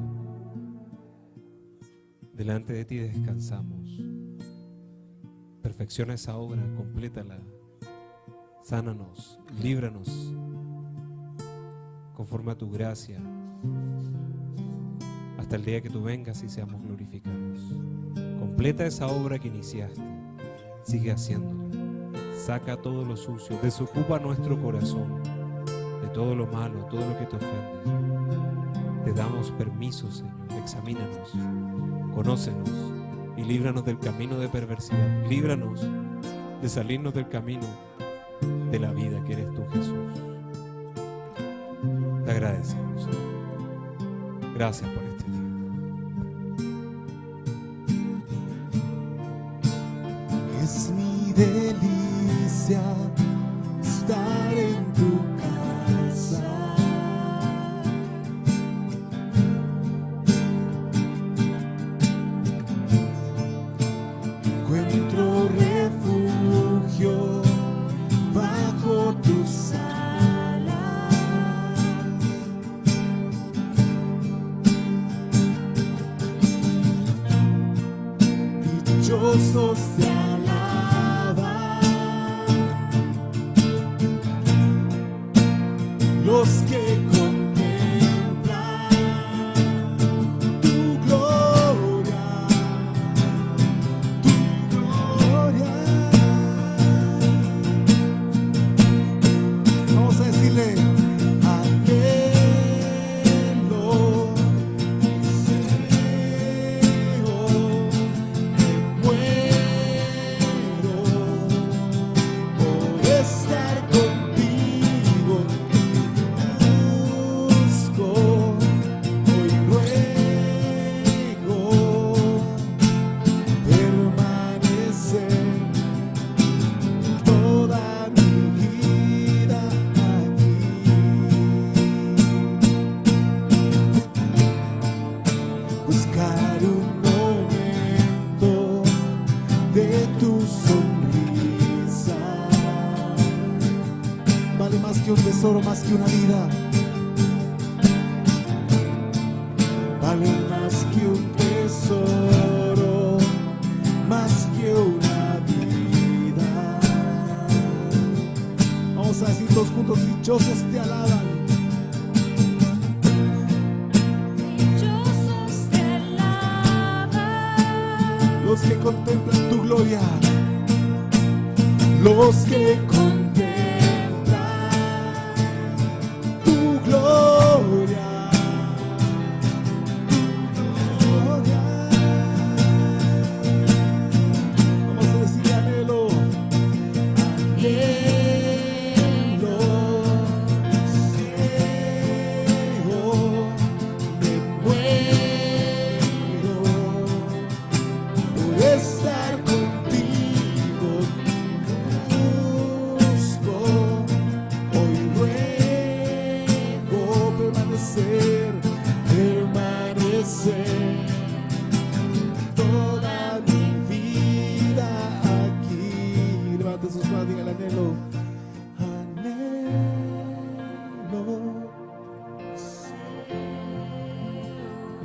Delante de ti descansamos. Perfecciona esa obra, complétala. Sánanos, líbranos conforme a tu gracia, hasta el día que tú vengas y seamos glorificados. Completa esa obra que iniciaste, sigue haciéndola. Saca todo lo sucio, desocupa nuestro corazón de todo lo malo, todo lo que te ofende. Te damos permiso, Señor, examínanos, conócenos y líbranos del camino de perversidad. Líbranos de salirnos del camino de la vida que eres tú, Jesús. Te agradecemos, Señor. Gracias por este día. Es mi delicia estar en tu casa. Encuentro refugio bajo tus alas. Dichosos te alaban los que contemplan tu gloria, tu gloria. Vamos a decirle, anhelo, deseo, muero por estar contigo. Busco, hoy ruego permanecer toda mi vida aquí. Buscar un momento de tu sonrisa vale más que un tesoro, más que una vida. Vale más que un tesoro, más que una vida. Vamos a decir todos juntos, dichosos te alaban. dichosos te alaban, Los que contemplan tu gloria, los que contemplan tu gloria, tu gloria. Vamos a permanecer toda mi vida aquí. Levante sus manos, diga el anhelo. Anhelo.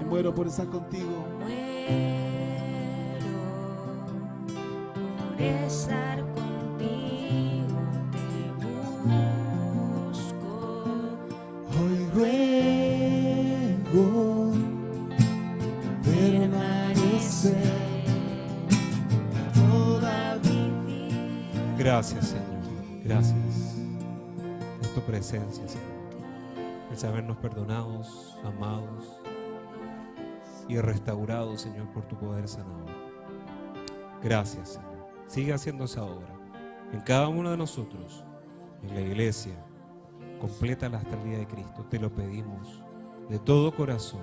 Y muero por estar contigo. Por estar contigo te busco. Hoy ruego permanecer toda mi vida. Gracias, Señor. Gracias. Es tu presencia, Señor. El sabernos perdonados, amados y restaurados, Señor, por tu poder sanador. Gracias, Señor. Sigue haciendo esa obra en cada uno de nosotros, en la iglesia. Complétala hasta el día de Cristo. Te lo pedimos de todo corazón.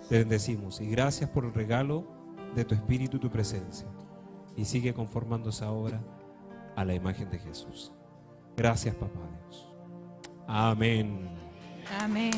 Te bendecimos y gracias por el regalo de tu Espíritu y tu presencia. Y sigue conformando esa obra a la imagen de Jesús. Gracias, Papá Dios. Amén. Amén.